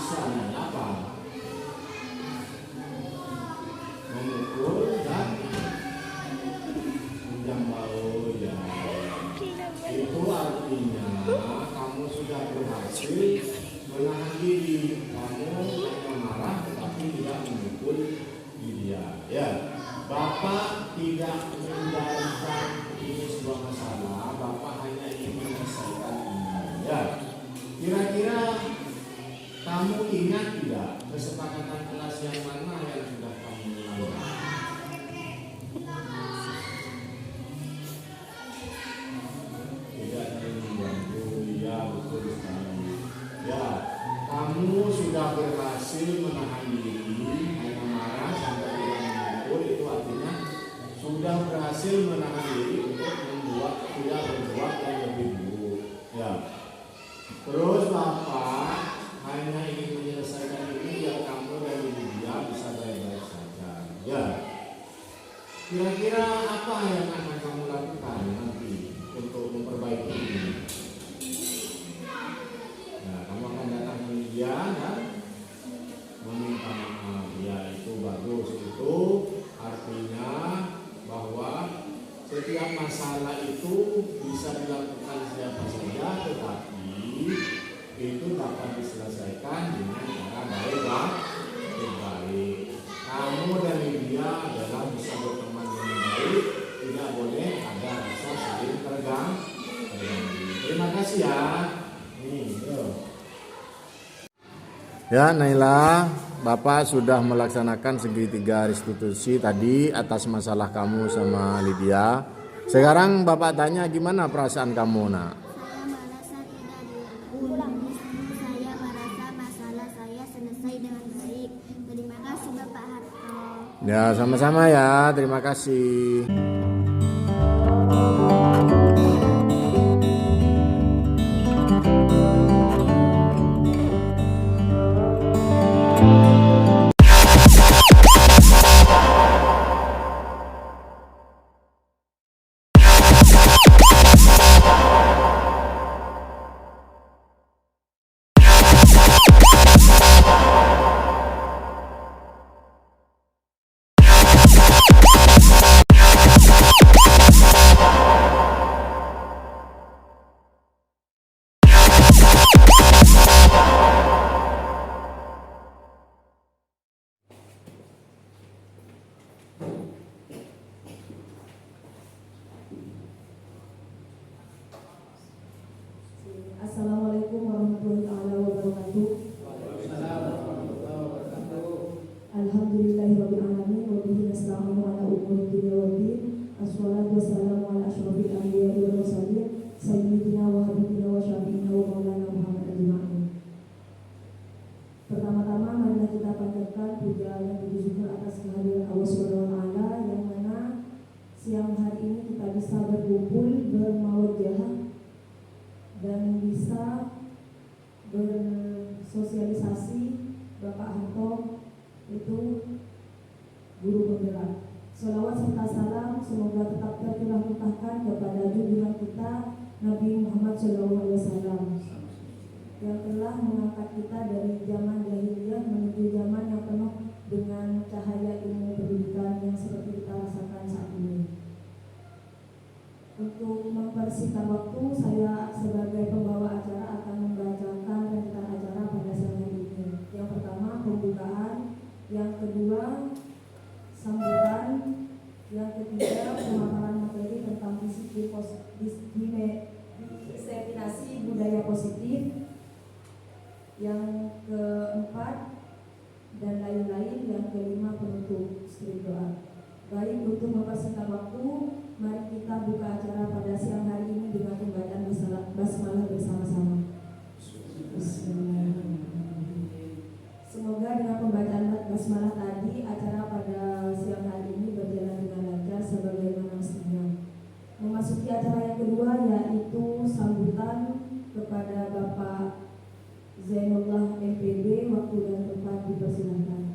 bisa apa? Memukul dan menjambau ya. Itu artinya kamu sudah berhasil menahan diri. Kamu hanya marah tetapi tidak memukul dia. Ya, Bapak tidak menjadikan ini sebuah masalah. Bapak hanya ingin menyelesaikan ini. Ya, kira-kira kamu ingat tidak kesepakatan kelas yang mana yang sudah kamu lakukan? Tidak mengganggu, ya betul sekali. Ya, kamu sudah berhasil menahan diri, hanya marah sampai tidak memukul. Itu artinya sudah berhasil menahan diri untuk membuat tidak berbuat yang lebih buruk. Ya. Terus Bapak hanya ingin menyelesaikan ini biar kamu dan dia bisa baik-baik saja. Ya. Kira-kira apa yang akan kamu lakukan nanti untuk memperbaiki ini? Nah, kamu akan datang ke dia dan meminta maaf. Ya, itu bagus. Itu artinya bahwa setiap masalah itu bisa dilakukan siapa saja, tetapi itu dapat diselesaikan dengan cara baik-baik. Kamu dan dia adalah bisa berteman dengan baik, tidak boleh ada rasa saling terganggu. Terima kasih ya. Ya, Naila, Bapak sudah melaksanakan segitiga restitusi tadi atas masalah kamu sama Lydia. Sekarang Bapak tanya gimana perasaan kamu, Nak? Saya merasa tidak diulang. Saya merasa masalah saya selesai dengan baik. Terima kasih Bapak Harto. Ya, sama-sama ya. Terima kasih. Assalamualaikum warahmatullahi wabarakatuh. Alhamdulillahirabbil alamin wa bihi nasta'inu ala umuri dunya waddin. Assalatu wassalamu ala asyrofil anbiya'i wal mursalin sayyidina wa habibina wa syafi'ina wa maulana Muhammad ajma'in. Pertama-tama marilah kita panjatkan puja yang puji syukur atas kehadiran Allah Subhanahu wa taala yang mana siang hari ini kita bisa berkumpul bermawadjah dan bisa bersosialisasi. Bapak Harto itu guru penggerak. Sholawat serta salam semoga tetap tercurah limpahkan kepada junjungan kita Nabi Muhammad SAW yang telah mengangkat kita dari zaman jahiliyah menuju zaman yang penuh dengan cahaya ilmu pendidikan yang seperti kita rasakan saat ini. Untuk mempersingkat waktu, saya sebagai pembawa acara akan membacakan rentetan acara pada siang hari ini. Yang pertama pembukaan, yang kedua sambutan, yang ketiga pemaparan materi tentang diseminasi budaya positif, yang keempat dan lain-lain, yang kelima penutup skrip doa. Baik, untuk mempersingkat waktu, mari kita buka acara pada siang hari ini dengan pembacaan basmalah bersama-sama. Semoga dengan pembacaan basmalah tadi acara pada siang hari ini berjalan dengan lancar sebagaimana mestinya. Memasuki acara yang kedua yaitu sambutan kepada Bapak Zainullah MPD. Waktu dan tempat dipersilakan.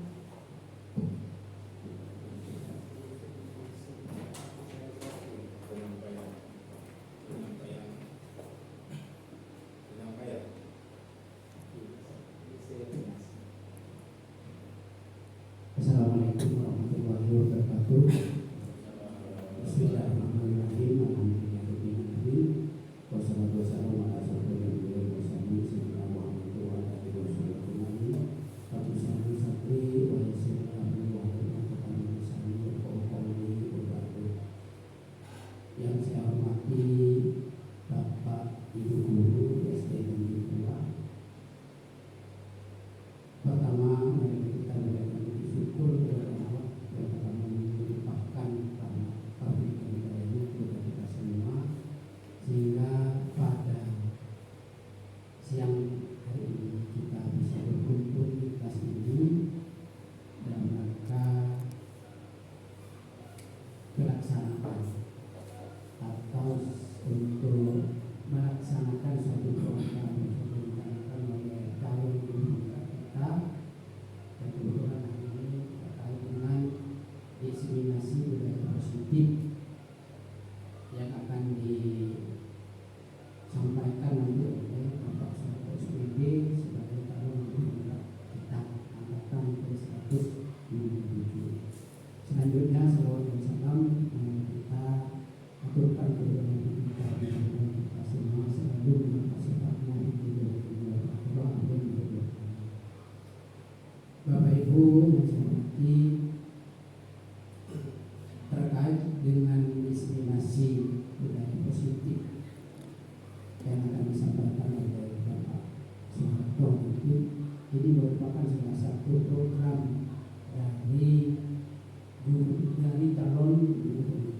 ini merupakan salah satu program dari calon guru,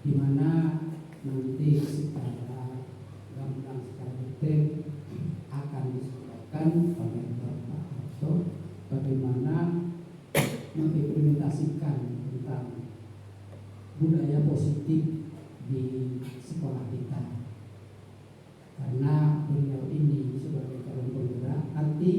di mana nanti secara gamblang, secara detail akan disampaikan oleh Bapak Harto bagaimana mengimplementasikan tentang budaya positif di sekolah kita. Karena beliau ini sebagai calon penggerak, nanti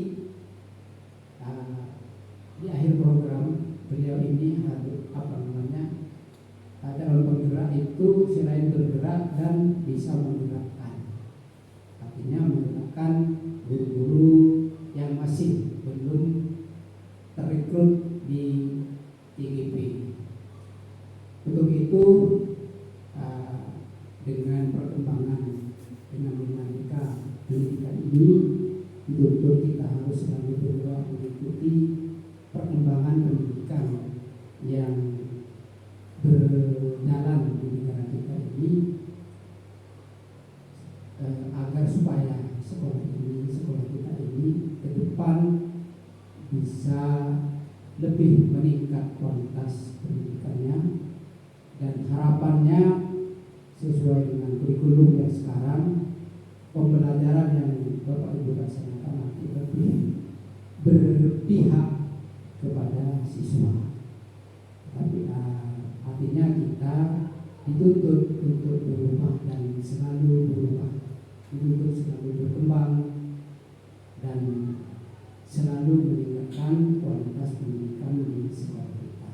di akhir program beliau ini harus calon penggerak itu selain bergerak dan bisa menggerakkan, artinya menggerakkan guru-guru yang masih belum terrekrut di IGP. Untuk itu dengan perkembangan dinamika pendidikan ini, betul-betul kita harus selalu bergerak mengikuti perkembangan pendidikan yang berjalan di negara kita ini, agar supaya sekolah kita ini ke depan bisa lebih meningkat kualitas pendidikannya, dan harapannya sesuai dengan kurikulum yang sekarang, pembelajaran yang Bapak Ibu laksanakan nanti lebih berpihak kepada siswa. Tapi artinya kita dituntut untuk berubah dan selalu berubah, dituntut selalu berkembang dan selalu meningkatkan kualitas pendidikan di sekolah kita.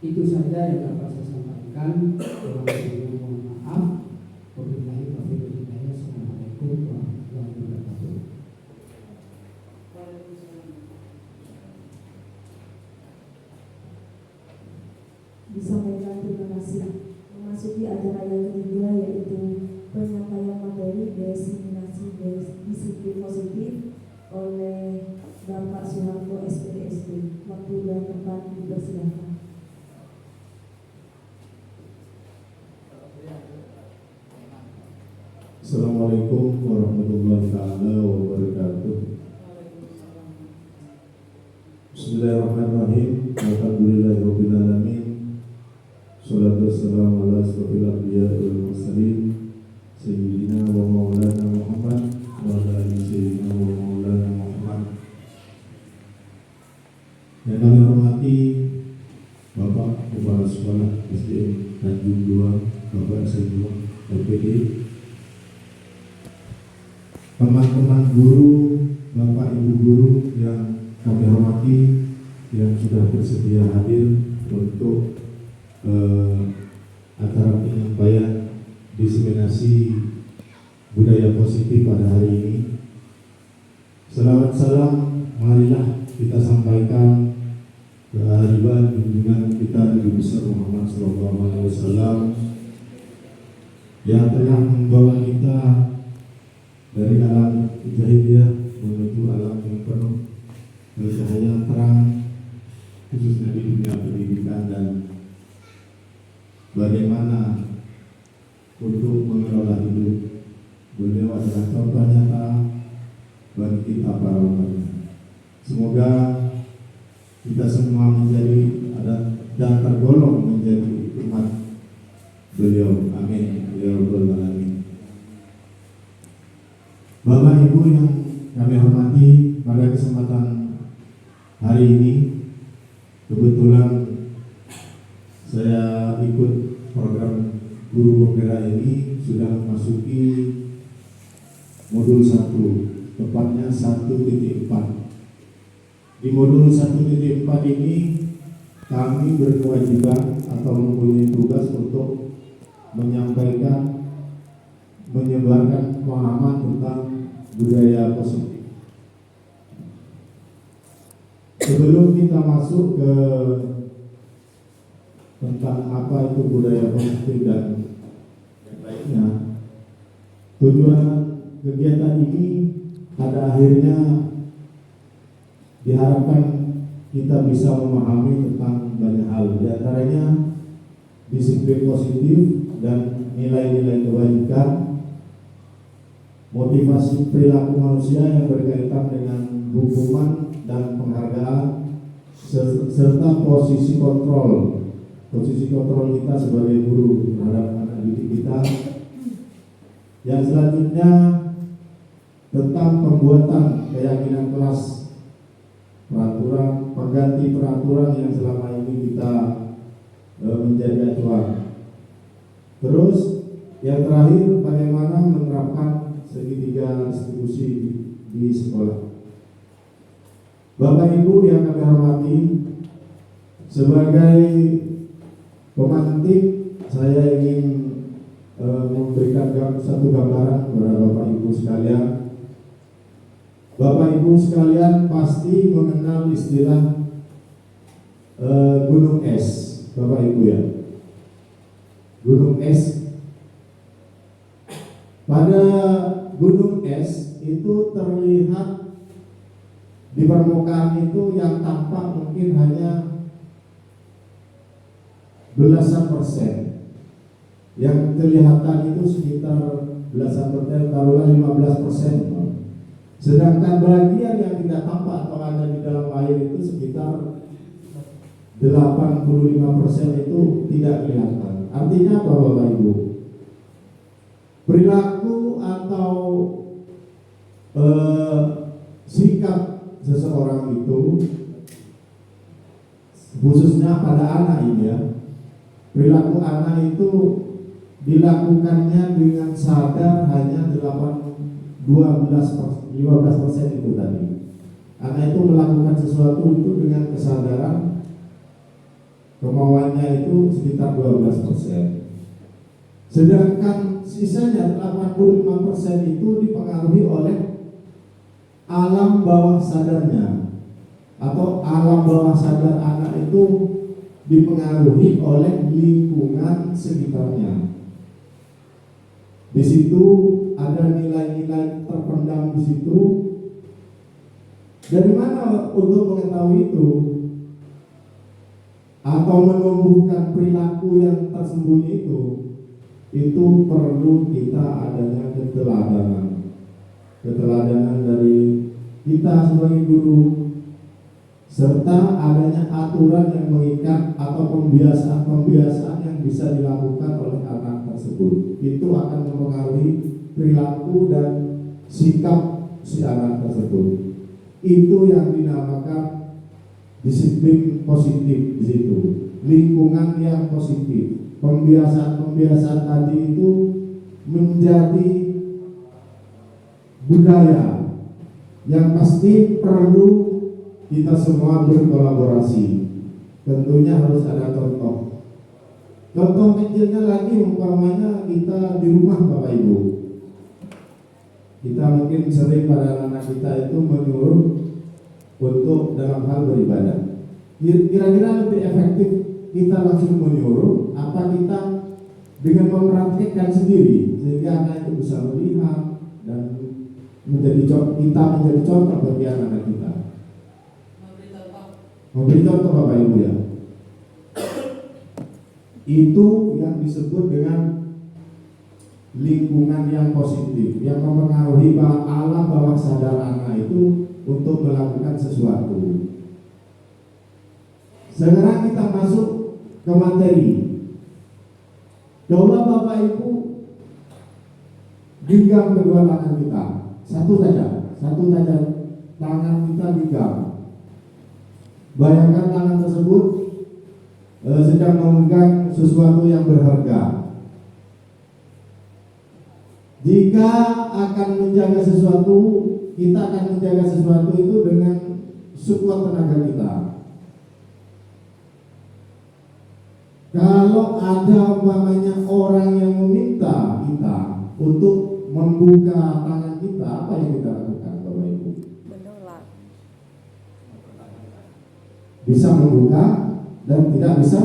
Itu saja yang dapat saya sampaikan. Mohon maaf. Wabillahi taufiq wal hidayah. Assalamualaikum warahmatullahi wabarakatuh. Disampaikan terima kasih. Memasuki acara yang ketiga, yaitu penyampaian materi diseminasi disiplin positif oleh Bapak Soeharto SPDSP. Waktu dan tempat dipersilakan. Assalamualaikum warahmatullahi wabarakatuh. Bismillahirrahmanirrahim. Alhamdulillahirabbil alamin. Shalatu wassalamu ala asyrofil anbiya'i wal mursalin sayyidina wa maulana Muhammad wa ala alihi sayyidina wa maulana Muhammad. Yang kami hormati Bapak Kepala Sekolah SDN Tanjung 2, Bapak S2 LPD, teman-teman guru, Bapak Ibu guru yang kami hormati, yang sudah bersedia hadir untuk acara penyampaian diseminasi budaya positif pada hari ini. Selawat salam marilah kita sampaikan kehadiran junjungan kita Nabi besar Muhammad SAW yang telah membawa kita dari alam jahiliyah menuju alam yang penuh cahaya terang, khususnya di dunia pendidikan, dan bagaimana untuk mengelola hidup. Beliau adalah contoh nyata bagi kita para umatnya. Semoga kita semua menjadi dan tergolong menjadi umat beliau. Amin ya rabbal alamin. Bapak Ibu yang kami hormati, pada kesempatan hari ini kebetulan saya ikut program guru penggerak ini sudah memasuki modul 1, tepatnya 1.4. Di modul 1.4 ini kami berkewajiban atau mempunyai tugas untuk menyampaikan, menyebarkan pemahaman tentang budaya positif. Sebelum kita masuk ke tentang apa itu budaya positif dan yang lainnya, tujuan kegiatan ini pada akhirnya diharapkan kita bisa memahami tentang banyak hal, di antaranya disiplin positif dan nilai-nilai kebaikan, motivasi perilaku manusia yang berkaitan dengan serta posisi kontrol kita sebagai guru terhadap anak didik kita. Yang selanjutnya tentang pembuatan keyakinan kelas, peraturan pengganti peraturan yang selama ini kita menjadi acuan. Terus yang terakhir, bagaimana menerapkan segitiga distribusi di sekolah. Bapak Ibu yang kami hormati, sebagai pemantik saya ingin memberikan satu gambaran kepada Bapak Ibu sekalian. Bapak Ibu sekalian pasti mengenal istilah gunung es, Bapak Ibu ya. Gunung es. Pada gunung es itu terlihat di permukaan itu yang tampak mungkin hanya belasan persen. Yang kelihatan itu sekitar belasan persen, taruhlah 15%. Sedangkan bagian yang tidak tampak atau ada di dalam air itu sekitar 85% itu tidak kelihatan. Artinya apa Bapak Ibu? Perilaku atau sikap seseorang itu, khususnya pada anak ini ya, perilaku anak itu dilakukannya dengan sadar hanya 15% itu tadi. Anak itu melakukan sesuatu itu dengan kesadaran, kemauannya itu sekitar 12%. Sedangkan sisanya 85% itu dipengaruhi oleh alam bawah sadarnya, atau alam bawah sadar anak itu dipengaruhi oleh lingkungan sekitarnya. Di situ ada nilai-nilai terpendam di situ. Dari mana untuk mengetahui itu atau menumbuhkan perilaku yang tersembunyi itu perlu kita adanya keteladanan dari kita sebagai guru, serta adanya aturan yang mengikat atau pembiasaan yang bisa dilakukan oleh anak tersebut. Itu akan mempengaruhi perilaku dan sikap si anak tersebut. Itu yang dinamakan disiplin positif di situ, lingkungan yang positif. Pembiasaan tadi itu menjadi budaya yang pasti perlu kita semua berkolaborasi. Tentunya harus ada contoh. Contoh kecilnya lagi umpamanya kita di rumah Bapak Ibu. Kita mungkin sering pada anak kita itu menyuruh untuk dalam hal beribadah. Kira-kira lebih efektif kita langsung menyuruh apa kita dengan mempraktikkan sendiri sehingga anak itu bisa melihat dan kita menjadi contoh bagi anak kita. Memberi contoh Bapak Ibu ya. Itu yang disebut dengan lingkungan yang positif, yang mempengaruhi alam bawah sadar anak itu untuk melakukan sesuatu. Sekarang kita masuk ke materi. Coba Bapak Ibu genggam kedua tangan kita, satu saja tangan kita genggam. Bayangkan tangan tersebut sedang memegang sesuatu yang berharga. Jika akan menjaga sesuatu, kita akan menjaga sesuatu itu dengan sekuat tenaga kita. Kalau ada umpamanya orang yang meminta kita untuk membuka tangan kita, apa yang kita lakukan Bapak Ibu? Bisa membuka dan tidak bisa,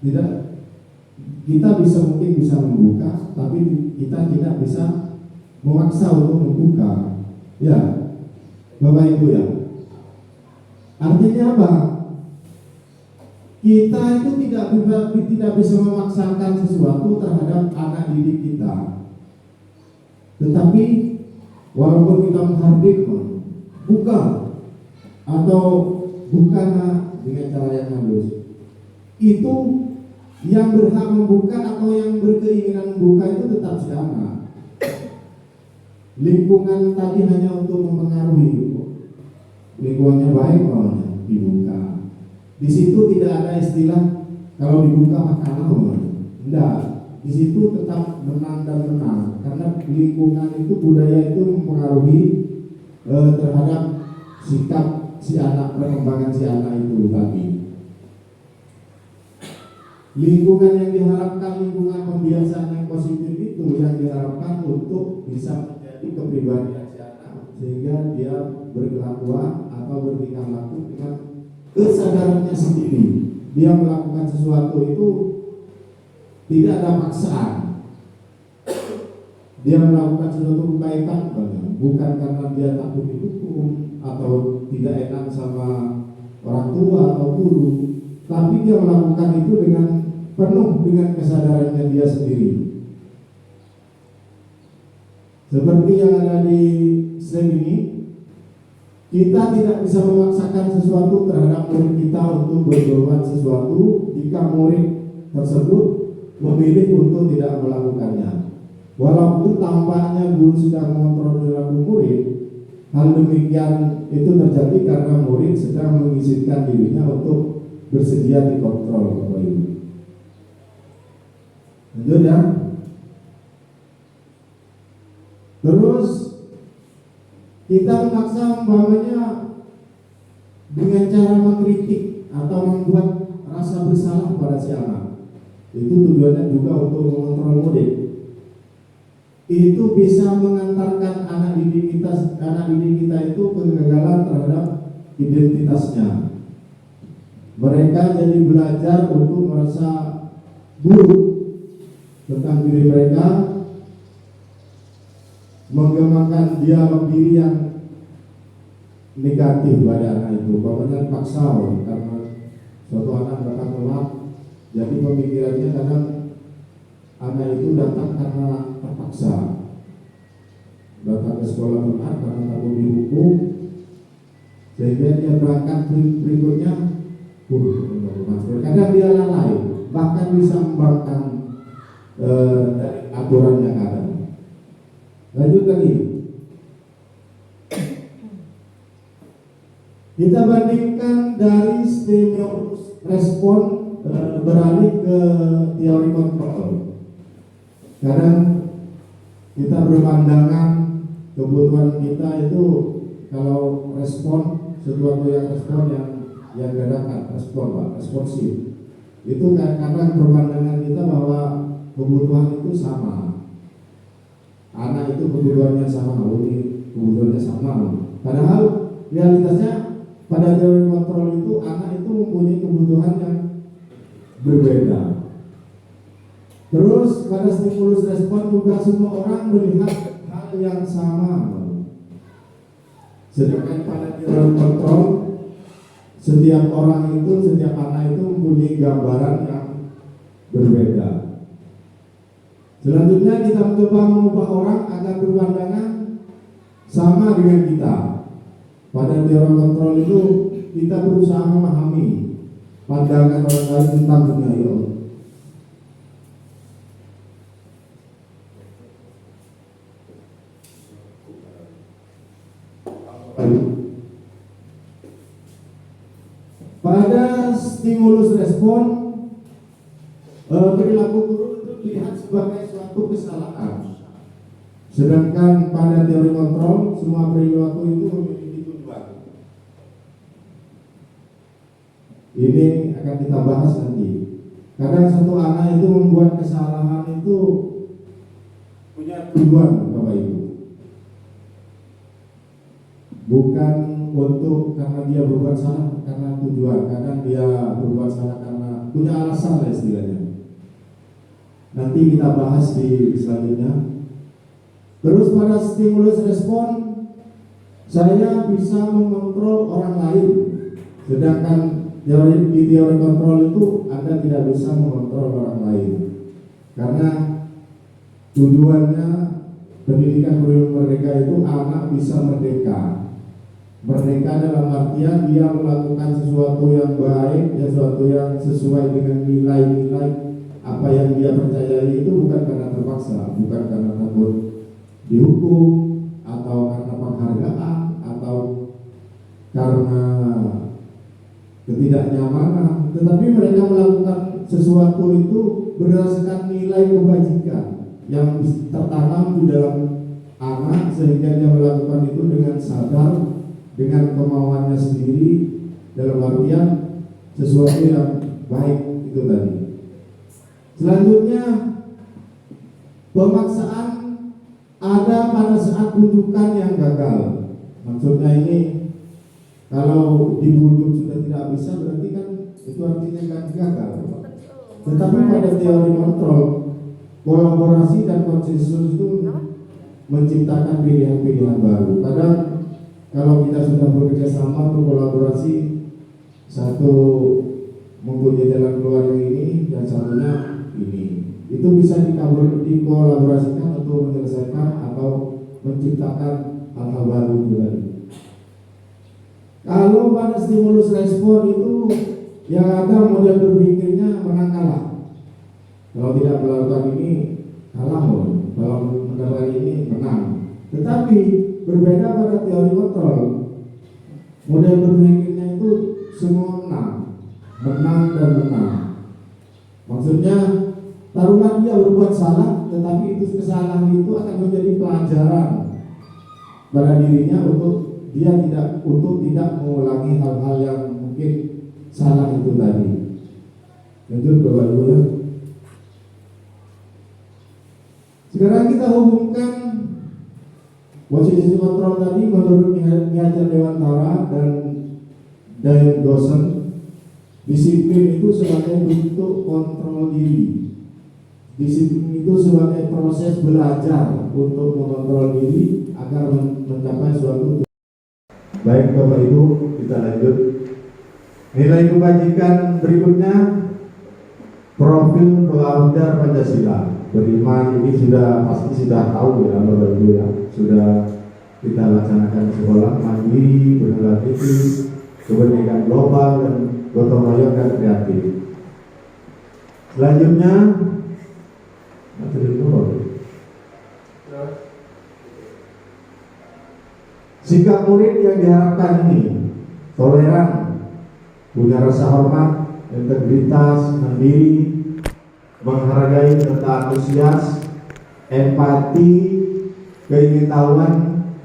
kita mungkin bisa membuka, tapi kita tidak bisa memaksa untuk membuka. Ya, Bapak Ibu ya. Artinya apa? Kita itu tidak bisa memaksakan sesuatu terhadap anak didik kita. Tetapi walaupun kita menghardik, buka atau bukan pakai cara yang halus. Itu yang berhak membuka atau yang berkeinginan membuka itu tetap si anak. Lingkungan tadi hanya untuk mempengaruhi, lingkungannya baik maunya dibuka. Di situ tidak ada istilah kalau dibuka maka lawan. Tidak. Di situ tetap menang dan menang karena lingkungan itu, budaya itu mempengaruhi terhadap sikap si anak, perkembangan si anak itu tadi. Lingkungan yang diharapkan, lingkungan pembiasaan yang positif itu yang diharapkan untuk bisa menjadi kepribadian si anak sehingga dia berkelakuan atau bertingkah laku dengan kesadarannya sendiri. Dia melakukan sesuatu itu tidak ada paksaan. Dia melakukan sesuatu kebaikan bukan karena dia takut dihukum atau tidak enak sama orang tua atau guru, tapi dia melakukan itu dengan penuh dengan kesadarannya dia sendiri. Seperti yang ada di slide ini, kita tidak bisa memaksakan sesuatu terhadap murid kita untuk berbuat sesuatu jika murid tersebut memilih untuk tidak melakukannya. Walaupun tampaknya guru sudah mengontrol perilaku murid, hal demikian itu terjadi karena murid sedang mengizinkan dirinya untuk bersedia dikontrol Bapak Ibu. Lanjut ya. Terus kita memaksa umpamanya dengan cara mengkritik atau membuat rasa bersalah pada si anak. Itu tujuannya juga untuk mengontrol murid. Itu bisa mengantarkan anak didik kita itu kegagalan terhadap identitasnya. Mereka jadi belajar untuk merasa buruk tentang diri mereka, mengembangkan dialog diri yang negatif pada anak itu. Pokoknya paksa karena suatu anak datang telat, jadi pemikirannya kadang anak itu datang karena terpaksa, datang ke sekolah telat karena takut dihukum, sehingga dia berangkat berikutnya kadang dia lalai, bahkan bisa membangkang dari aturan yang ada. Lanjut lagi, kita bandingkan dari stimulus respon beralih ke teori kontrol. Kadang kita berpandangan kebutuhan kita itu kalau respon sesuatu yang dadakan, responsif. Itu kadang berpandangan kita bahwa kebutuhan itu sama. Anak itu kebutuhannya sama, kebutuhannya sama. Padahal realitasnya pada teori kontrol itu anak itu mempunyai kebutuhan yang berbeda. Terus pada stimulus respon juga semua orang melihat hal yang sama. Sedangkan pada teori kontrol setiap orang itu, setiap anak itu mempunyai gambaran yang berbeda. Selanjutnya kita mencoba mengubah orang agar berpandangan sama dengan kita. Pada teori kontrol itu kita berusaha memahami pandangan orang lain tentang dunia Allah. Pada stimulus respon, perilaku guru itu dilihat sebagai suatu kesalahan. Sedangkan pada teori kontrol, semua perilaku itu memiliki tujuan. Ini akan kita bahas nanti. Kadang satu anak itu membuat kesalahan itu punya tujuan, Bapak Ibu. Bukan untuk karena dia berbuat salah karena tujuan, kadang dia berbuat salah karena punya alasan lah istilahnya. Nanti kita bahas di selanjutnya. Terus pada stimulus respon, saya bisa mengontrol orang lain, sedangkan di teori kontrol itu Anda tidak bisa mengontrol orang lain, karena tujuannya pendidikan mereka itu anak bisa merdeka. Merdeka dalam artian dia melakukan sesuatu yang baik, sesuatu yang sesuai dengan nilai-nilai apa yang dia percayai, itu bukan karena terpaksa, bukan karena takut dihukum atau karena penghargaan atau karena ketidaknyamanan, tetapi mereka melakukan sesuatu itu berdasarkan nilai kebajikan yang tertanam di dalam anak, sehingga dia melakukan itu dengan sadar, dengan kemauannya sendiri, dalam artian sesuatu yang baik itu tadi. Selanjutnya, pemaksaan ada pada saat bujukan yang gagal. Maksudnya ini, kalau dibujuk sudah tidak bisa, berarti kan itu artinya kan gagal. Tetapi pada teori kontrol, kolaborasi dan konsensus itu menciptakan pilihan-pilihan baru. Kadang kalau kita sudah bekerja sama untuk kolaborasi, satu mempunyai jalan keluar yang ini, yang satunya ini, itu bisa dikolaborasikan untuk menyelesaikan atau menciptakan hal-hal baru itu tadi. Kalau pada stimulus respon itu yang ada model berpikirnya menang kalah. Kalau tidak melakukan ini kalah, kalau mendapatkan ini menang. Tetapi berbeda pada teori kontrol, model berpikirnya itu semua menang dan menang. Maksudnya taruhlah dia berbuat salah, tetapi itu kesalahan itu akan menjadi pelajaran pada dirinya untuk tidak mengulangi hal-hal yang mungkin salah itu tadi. Lanjut Bapak Ibu ya. Sekarang kita hubungkan posisi kontrol tadi menurut Mihajar Dewantara dan Dayan Dawson. Disiplin itu sebagai bentuk kontrol diri. Disiplin itu sebagai proses belajar untuk mengontrol diri agar mencapai suatu. Baik Bapak Ibu, kita lanjut. Nilai kebajikan berikutnya, profil pelajar Pancasila. Beriman ini pasti sudah tahu ya Bapak Ibu ya. Sudah kita laksanakan di sekolah, mandiri, bernilai kritis, kebinekaan global, dan gotong royong dan kreatif. Selanjutnya, sikap murid yang diharapkan ini toleran, punya rasa hormat, integritas, mandiri, menghargai serta antusias, empati, keingintahuan,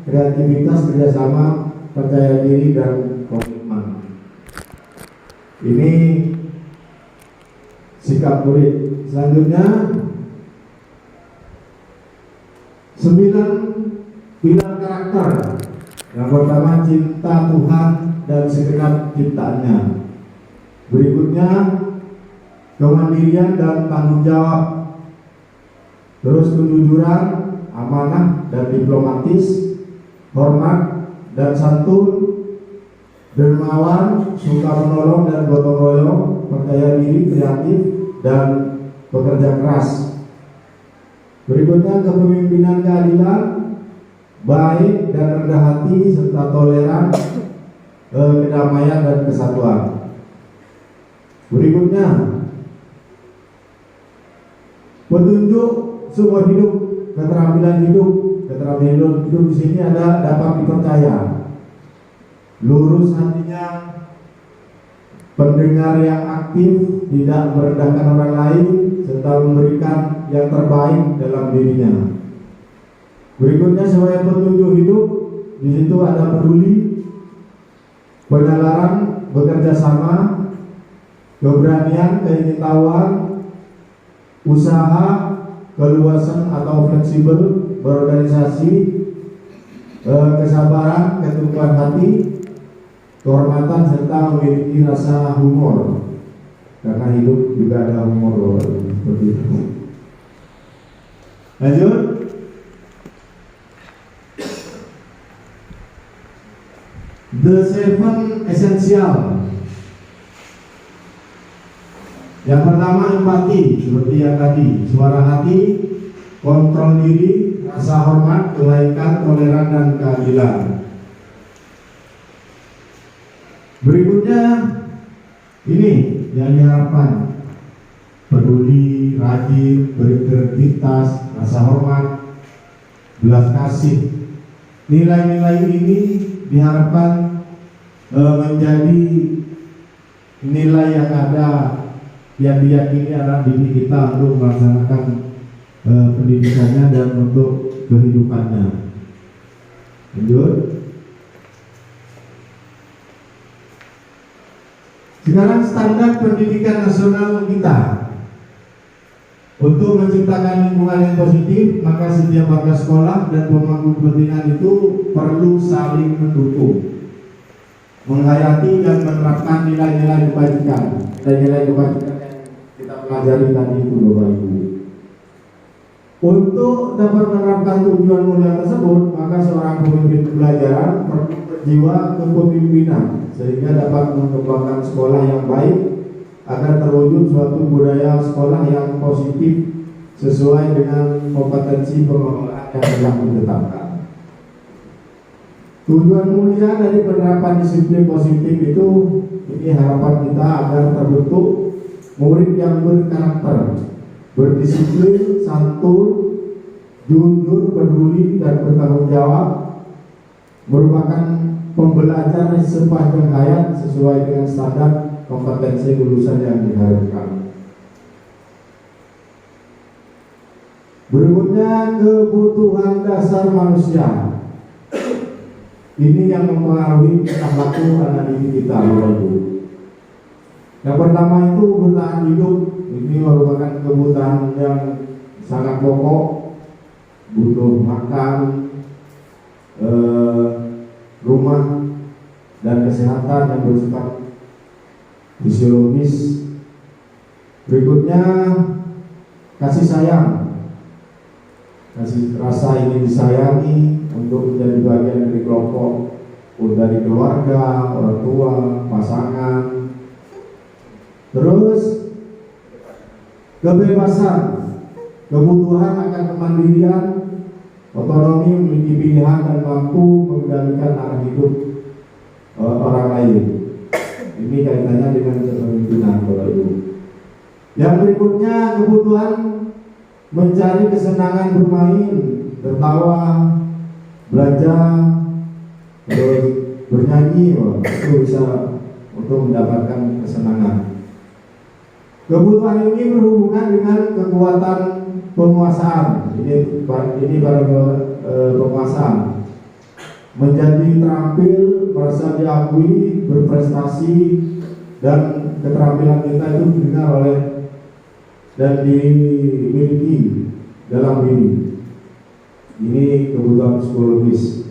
kreativitas, kerjasama, percaya diri, dan komitmen. Ini sikap murid. Selanjutnya 9 pilar karakter. Yang pertama, cinta Tuhan dan segenap ciptaannya. Berikutnya, kemandirian dan tanggung jawab. Terus kejujuran, amanah dan diplomatis, hormat dan santun, dermawan, suka menolong dan gotong royong, percaya diri, kreatif, dan bekerja keras. Berikutnya, kepemimpinan keadilan, baik dan rendah hati, serta toleran, kedamaian dan kesatuan. Berikutnya, petunjuk sumber hidup, keterampilan hidup. Keterampilan hidup di sini ada dapat dipercaya, lurus hatinya, pendengar yang aktif, tidak merendahkan orang lain, serta memberikan yang terbaik dalam dirinya. Berikutnya, sebagai petunjuk hidup, di situ ada peduli, penalaran, bekerja sama, keberanian, keingintahuan, usaha, keluasan atau fleksibel, berorganisasi, kesabaran, keteguhan hati, kehormatan, serta memiliki rasa humor. Karena hidup juga ada humor loh, seperti itu. Lanjut. The 7 Essential. Yang pertama, empati, seperti yang tadi, suara hati, kontrol diri, rasa hormat, kebaikan, toleran, dan keadilan. Berikutnya ini yang diharapkan: peduli, rajin, berintegritas, rasa hormat, belas kasih. Nilai-nilai ini diharapkan menjadi nilai yang ada, yang diyakini anak didik kita untuk melaksanakan pendidikannya dan untuk kehidupannya. Lanjut. Sekarang standar pendidikan nasional kita. Untuk menciptakan lingkungan yang positif, maka setiap warga sekolah dan pemangku kepentingan itu perlu saling mendukung, menghayati dan menerapkan nilai-nilai kebajikan. Dan nilai kebajikan yang kita pelajari tadi itu, Bapak Ibu. Untuk dapat menerapkan tujuan mulia tersebut, maka seorang pemimpin pembelajaran perlu berjiwa kepemimpinan sehingga dapat mengembangkan sekolah yang baik agar terwujud suatu budaya sekolah yang positif sesuai dengan kompetensi pengelolaan yang telah ditetapkan. Tujuan mulia dari penerapan disiplin positif itu, ini harapan kita agar terbentuk murid yang berkarakter, berdisiplin, santun, jujur, peduli, dan bertanggung jawab, merupakan pembelajar sepanjang hayat sesuai dengan standar kompetensi lulusan yang diharapkan. Berikutnya, kebutuhan dasar manusia. Ini yang mempengaruhi tingkah laku anak didik kita, Bapak Ibu. Yang pertama itu bertahan hidup. Ini merupakan kebutuhan yang sangat pokok. Butuh makan, rumah, dan kesehatan yang bersifat fisiologis. Berikutnya, kasih sayang. Kasih rasa ingin disayangi untuk menjadi bagian dari kelompok, dari keluarga, orang tua, pasangan. Terus kebebasan, kebutuhan akan kemandirian, otonomi, memiliki pilihan dan mampu mengendalikan arah hidup orang lain. Ini kaitannya dengan kepemimpinan, Bapak Ibu. Yang berikutnya, kebutuhan mencari kesenangan bermain, tertawa, belajar, terus bernyanyi, itu bisa untuk mendapatkan kesenangan. Kebutuhan ini berhubungan dengan kekuatan penguasaan. Ini para penguasaan. Menjadi terampil, merasa diakui, berprestasi, dan keterampilan kita itu didengar oleh dan dimiliki dalam diri. Ini kebutuhan psikologis.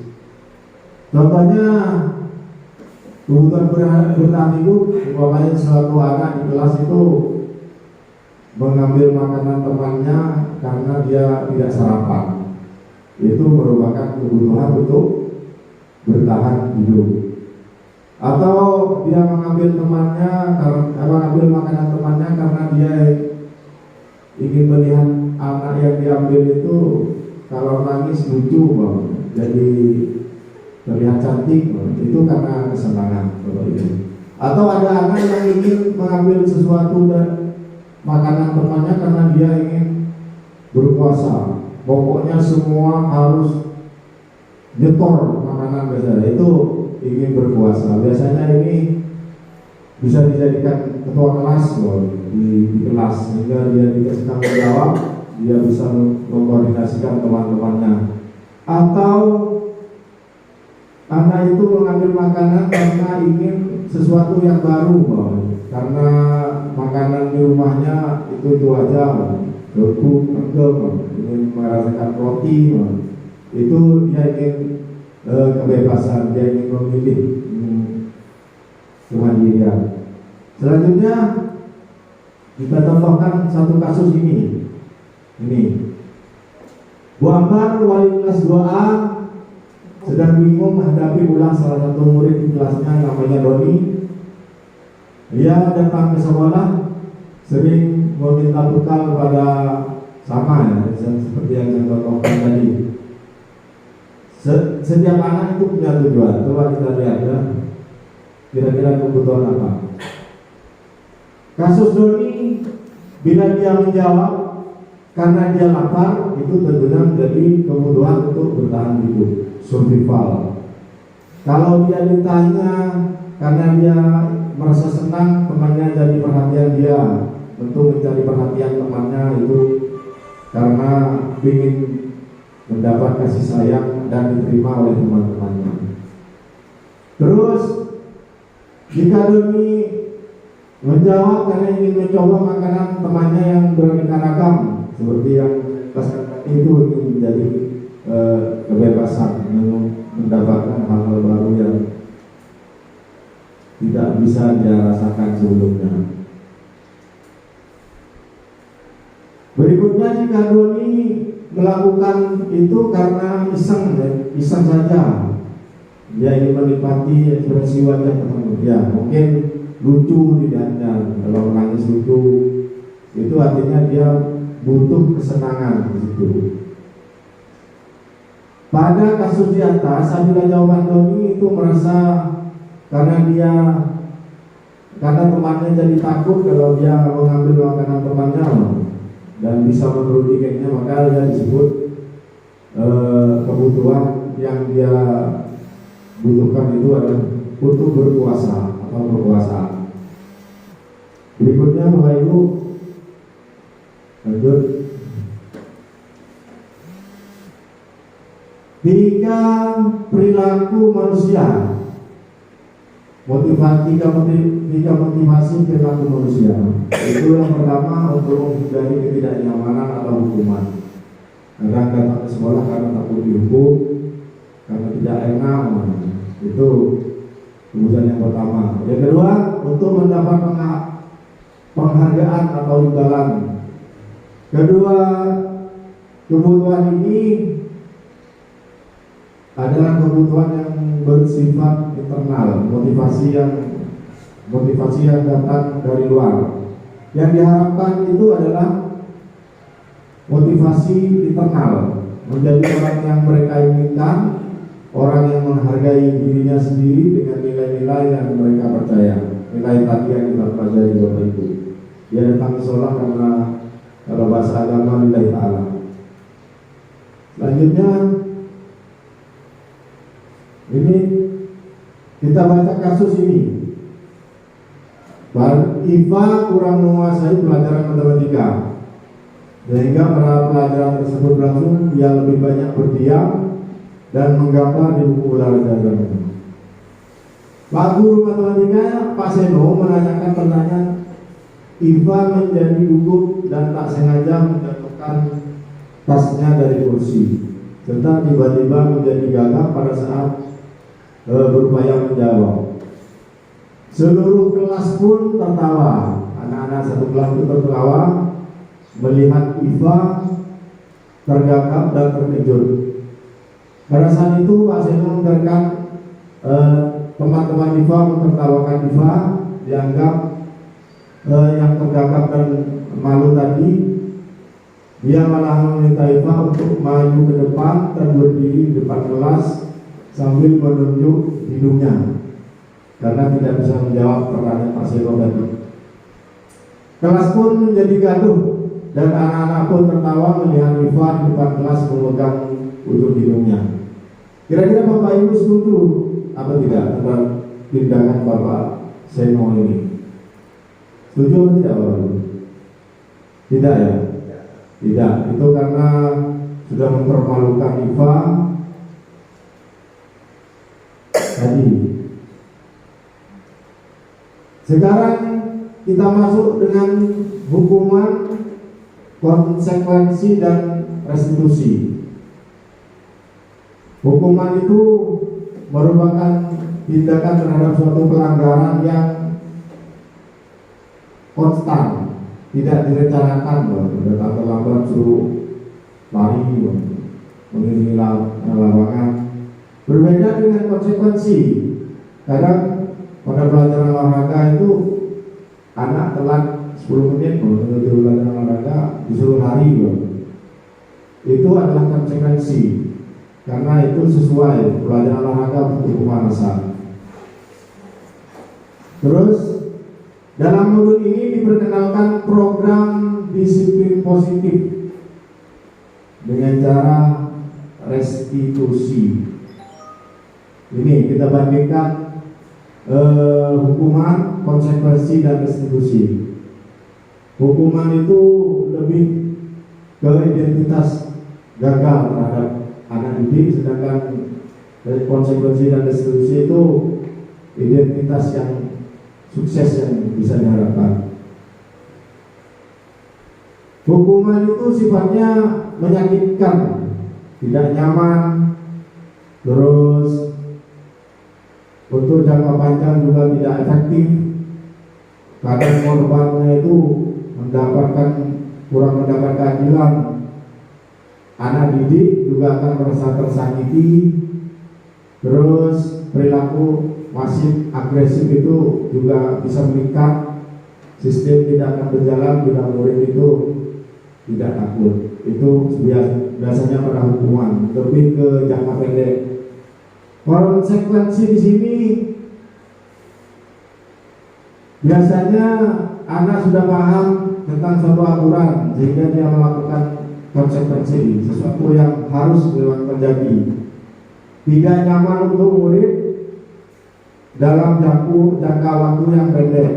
Contohnya, kebutuhan bertahan hidup, umpamanya suatu anak di kelas itu mengambil makanan temannya karena dia tidak sarapan. Itu merupakan kebutuhan untuk bertahan hidup. Atau dia mengambil makanan temannya karena dia ingin melihat anak yang diambil itu kalau nangis lucu, jadi terlihat cantik, itu karena kesenangan. Atau ada anak yang ingin mengambil sesuatu dan makanan temannya karena dia ingin berkuasa. Pokoknya semua harus nyetor makanan biasanya, itu ingin berkuasa. Biasanya ini bisa dijadikan ketua kelas di kelas, sehingga dia dikasih tanggung jawab, dia bisa mengkoordinasikan teman-temannya. Atau anak itu mengambil makanan karena ingin sesuatu yang baru, karena makanan di rumahnya itu aja, gabung, ingin merasakan roti, itu dia ingin kebebasan, dia ingin memilih kemandirian. Selanjutnya kita contohkan satu kasus ini. Bu Ambar, wali kelas 2A, sedang bingung menghadapi ulang salah satu murid di kelasnya namanya Doni. Dia datang ke sekolah, sering meminta bekal pada sama seperti yang saya contohkan tadi. Setiap anak itu punya tujuan. Coba kita lihat ya. Kira-kira kebutuhan apa? Kasus Doni, bila dia menjawab karena dia lapar, itu tentunya menjadi kebutuhan untuk bertahan hidup, survival. Kalau dia ditanya karena dia merasa senang temannya jadi perhatian dia, tentu mencari perhatian temannya itu karena ingin mendapat kasih sayang dan diterima oleh teman-temannya. Terus jika Doni menjawab karena ingin mencoba makanan temannya yang beraneka ragam, seperti yang itu ingin menjadi kebebasan mendapatkan hal-hal baru yang tidak bisa dia rasakan sebelumnya. Berikutnya jika Doni melakukan itu karena iseng saja, dia ingin menikmati ekspresi wajah teman dia, mungkin lucu dilihatnya, kalau menangis lucu, itu artinya dia butuh kesenangan di situ. Pada kasus di atas, apabila jawaban Doni itu merasa karena temannya jadi takut kalau dia mengambil makanan temannya dan bisa menuruti gengnya, maka dia disebut kebutuhan yang dia butuhkan itu adalah untuk berkuasa atau berkuasaan. Berikutnya Bapak Ibu, lanjut. Tiga perilaku manusia, tiga motivasi perilaku manusia. Itu yang pertama untuk menghindari ketidaknyamanan atau hukuman. Kadang datang ke sekolah karena takut dihukum, karena tidak enak, itu kebutuhan yang pertama. Yang kedua, untuk mendapat penghargaan atau imbalan. Kedua kebutuhan ini adalah kebutuhan yang bersifat internal, motivasi yang datang dari luar. Yang diharapkan itu adalah motivasi internal, menjadi orang yang mereka inginkan, orang yang menghargai dirinya sendiri dengan nilai-nilai yang mereka percaya. Nilai tadi yang kita pelajari Bapak Ibu. Dia datang ke sekolah karena kalau bahasa agama lillahi ta'ala. Selanjutnya ini kita baca kasus ini. Iva kurang menguasai pelajaran matematika, sehingga pada pelajaran tersebut berlangsung dia lebih banyak berdiam dan menggambar di buku pelajaran. Pak guru matematika Pak Seno menanyakan pertanyaan. Iva menjadi gugup dan tak sengaja menjatuhkan tasnya dari kursi, serta tiba-tiba menjadi gagap pada saat berupaya menjawab. Seluruh kelas pun tertawa. Anak-anak satu kelas itu tertawa melihat Iva tergagap dan terkejut. Pada saat itu Pak Seno mendengarkan teman-teman Iva mentertawakan Iva, dianggap yang tergagap dan malu tadi. Dia malah meminta Iva untuk maju ke depan dan berdiri di depan kelas sambil menunjuk hidungnya karena tidak bisa menjawab pertanyaan Pak Seno tadi. Kelas pun menjadi gaduh dan anak-anak pun tertawa melihat Iva di depan kelas memegang ujung hidungnya. Kira-kira Bapak Ibu setuju apa tidak tentang tindakan Bapak Seno ini? Setuju atau tidak Bapak Ibu? Tidak ya? Tidak, itu karena sudah mempermalukan Iva tadi. Sekarang kita masuk dengan hukuman, konsekuensi dan restitusi. Hukuman itu merupakan tindakan terhadap suatu pelanggaran yang konstan, tidak direncanakan, datang terlambat suruh lari, mengiringi lawangan. Berbeda dengan konsekuensi. Kadang pada pelajaran olahraga itu anak telat 10 menit menuju pelajaran olahraga disuruh lari, itu adalah konsekuensi. Karena itu sesuai pelajaran olahraga untuk pemanasan. Terus dalam modul ini diperkenalkan program disiplin positif dengan cara restitusi. Ini kita bandingkan hukuman, konsekuensi, dan restitusi. Hukuman itu lebih ke identitas gagal terhadap anak didik, sedangkan dari konsekuensi dan restitusi itu identitas yang sukses yang bisa diharapkan. Hukuman itu sifatnya menyakitkan, tidak nyaman, terus untuk jangka panjang juga tidak efektif. Kadang korbannya itu kurang mendapat keadilan. Anak didik juga akan merasa tersakiti. Terus perilaku masif agresif itu juga bisa meningkat. Sistem tidak akan berjalan bila murid itu tidak takut. Itu biasanya pada hukuman, lebih ke jangka pendek. Konsekuensi di sini biasanya anak sudah paham tentang suatu aturan sehingga dia melakukan konsekuensi, sesuatu yang harus memang terjadi. Tidak nyaman untuk murid dalam jangka waktu yang pendek.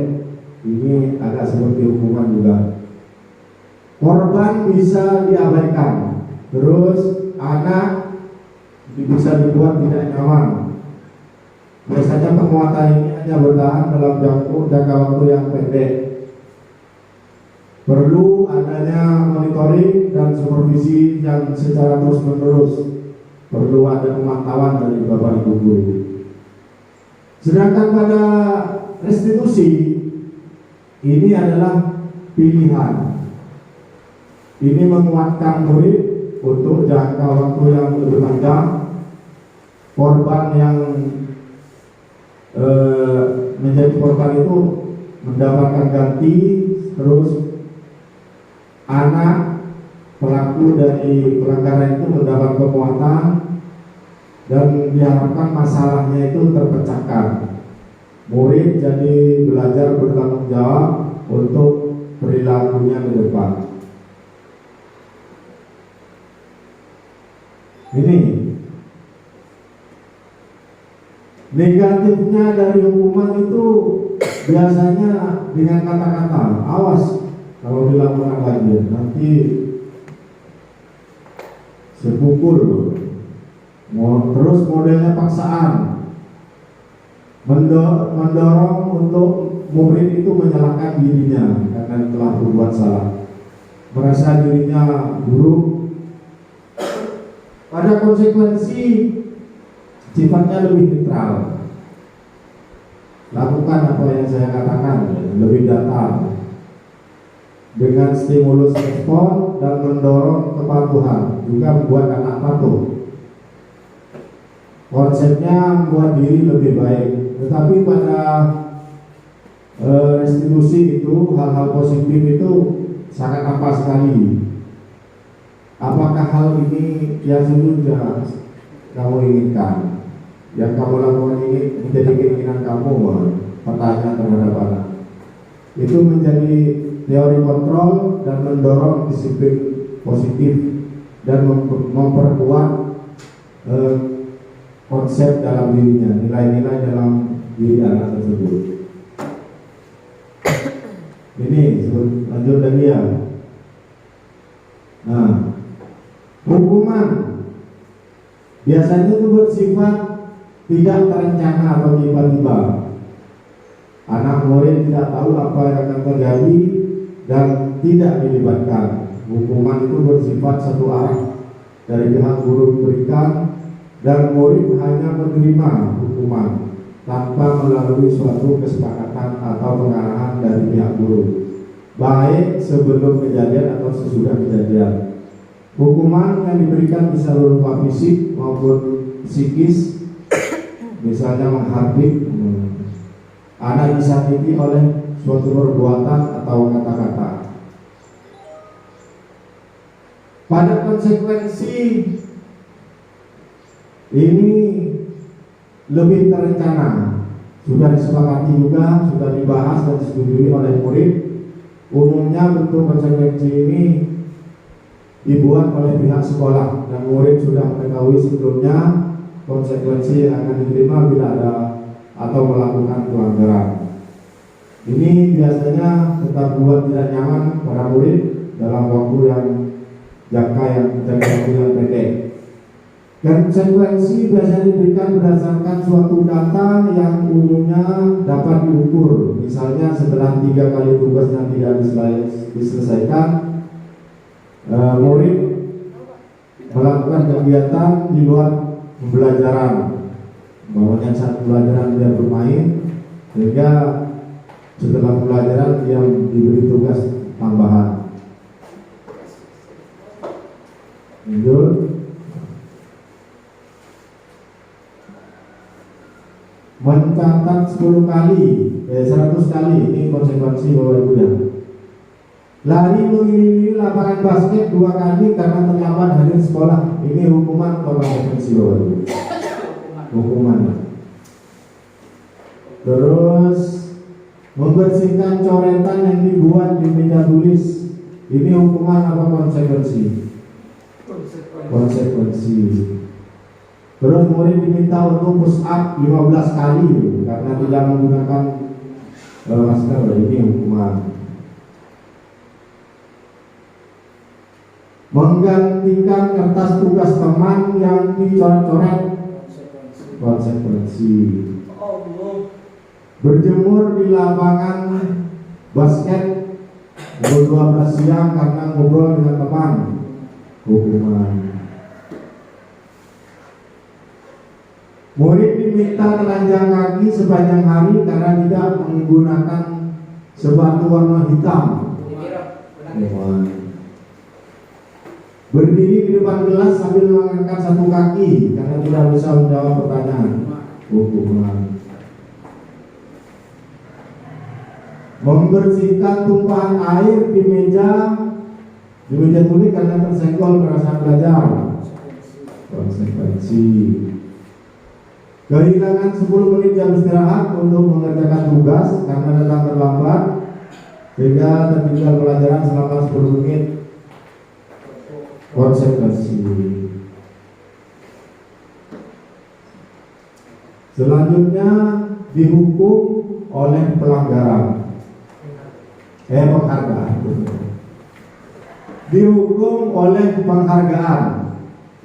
Ini agak seperti hukuman juga. Korban bisa diabaikan, terus anak bisa dibuat tidak nyaman. Biasanya penguatan ini hanya bertahan dalam jangka waktu yang pendek. Perlu adanya monitoring dan supervisi yang secara terus-menerus. Perlu ada pemantauan dari Bapak Ibu guru. Sedangkan pada restitusi ini adalah pilihan. Ini menguatkan murid untuk jangka waktu yang lebih panjang. Korban yang menjadi korban itu mendapatkan ganti, terus anak pelaku dari pelanggaran itu mendapat penguatan, dan diharapkan masalahnya itu terpecahkan. Murid jadi belajar bertanggung jawab untuk perilakunya ke depan. Ini negatifnya dari hukuman itu biasanya dengan kata-kata, awas kalau dilakukan lagi nanti sepukul. Terus modelnya paksaan, mendorong untuk murid itu menyalahkan dirinya karena telah berbuat salah, merasa dirinya buruk. Pada konsekuensi sifatnya lebih netral. Lakukan apa yang saya katakan, lebih datar, dengan stimulus respon dan mendorong kepatuhan, juga membuat anak patuh. Konsepnya membuat diri lebih baik. Tetapi pada restitusi itu hal-hal positif itu sangat nampak sekali. Apakah hal ini yang sesungguhnya kamu inginkan? Yang kamu lakukan ini menjadi keinginan kamu? Pertanyaan terhadap anak itu menjadi teori kontrol dan mendorong disiplin positif dan memperkuat konsep dalam dirinya, nilai-nilai dalam diri anak tersebut. Ini lanjut dari dia. Nah, hukuman biasanya itu bersifat tidak terencana atau tiba-tiba. Anak murid tidak tahu apa yang akan terjadi dan tidak dilibatkan. Hukuman itu bersifat satu arah dari pihak guru diberikan, dan murid hanya menerima hukuman tanpa melalui suatu kesepakatan atau pengarahan dari pihak guru, baik sebelum kejadian atau sesudah kejadian. Hukuman yang diberikan bisa berupa fisik maupun psikis, misalnya menghardik, anak disakiti oleh suatu perbuatan atau kata-kata. Pada konsekuensi ini lebih terencana, sudah disepakati juga, sudah dibahas dan disetujui oleh murid. Umumnya bentuk konsekuensi ini dibuat oleh pihak sekolah dan murid sudah mengetahui sebelumnya konsekuensi yang akan diterima bila ada atau melakukan pelanggaran. Ini biasanya tetap buat tidak nyaman para murid dalam waktu yang pendek. Konsekuensi biasanya diberikan berdasarkan suatu data yang umumnya dapat diukur. Misalnya setelah 3 kali tugasnya tidak diselesaikan, murid melakukan kegiatan di luar pembelajaran, bahwanya saat pelajaran dia bermain, sehingga setelah pelajaran dia diberi tugas tambahan. Lanjut. Mencatat 10 kali, 100 kali, ini konsekuensi Bapak Ibu ya. Lari mengelilingi lapangan basket 2 kali karena terlambat hadir sekolah, ini hukuman atau konsekuensi Bapak Ibu? Hukuman. Terus membersihkan coretan yang dibuat di meja tulis, ini hukuman apa konsekuensi? Konsekuensi. Terus murid diminta untuk push up 15 kali karena tidak menggunakan masker, ini hukuman. Menggantikan kertas tugas teman yang dicoret-coret, konsekuensi. Berjemur di lapangan basket pukul 12 siang karena ngobrol dengan teman, hukuman. Murid diminta telanjang kaki sepanjang hari karena tidak menggunakan sepatu warna hitam, hukuman. Berdiri di depan kelas sambil mengangkat 1 kaki karena tidak bisa menjawab pertanyaan, hukuman. Membersihkan tumpahan air di meja tulis karena tersenggol pada saat belajar, konsekuensi. Kehilangan 10 menit jam istirahat untuk mengerjakan tugas karena datang terlambat sehingga tertinggal pelajaran selama 10 menit, konsekuensi. Selanjutnya dihukum oleh pelanggaran, penghargaan. Dihukum oleh penghargaan.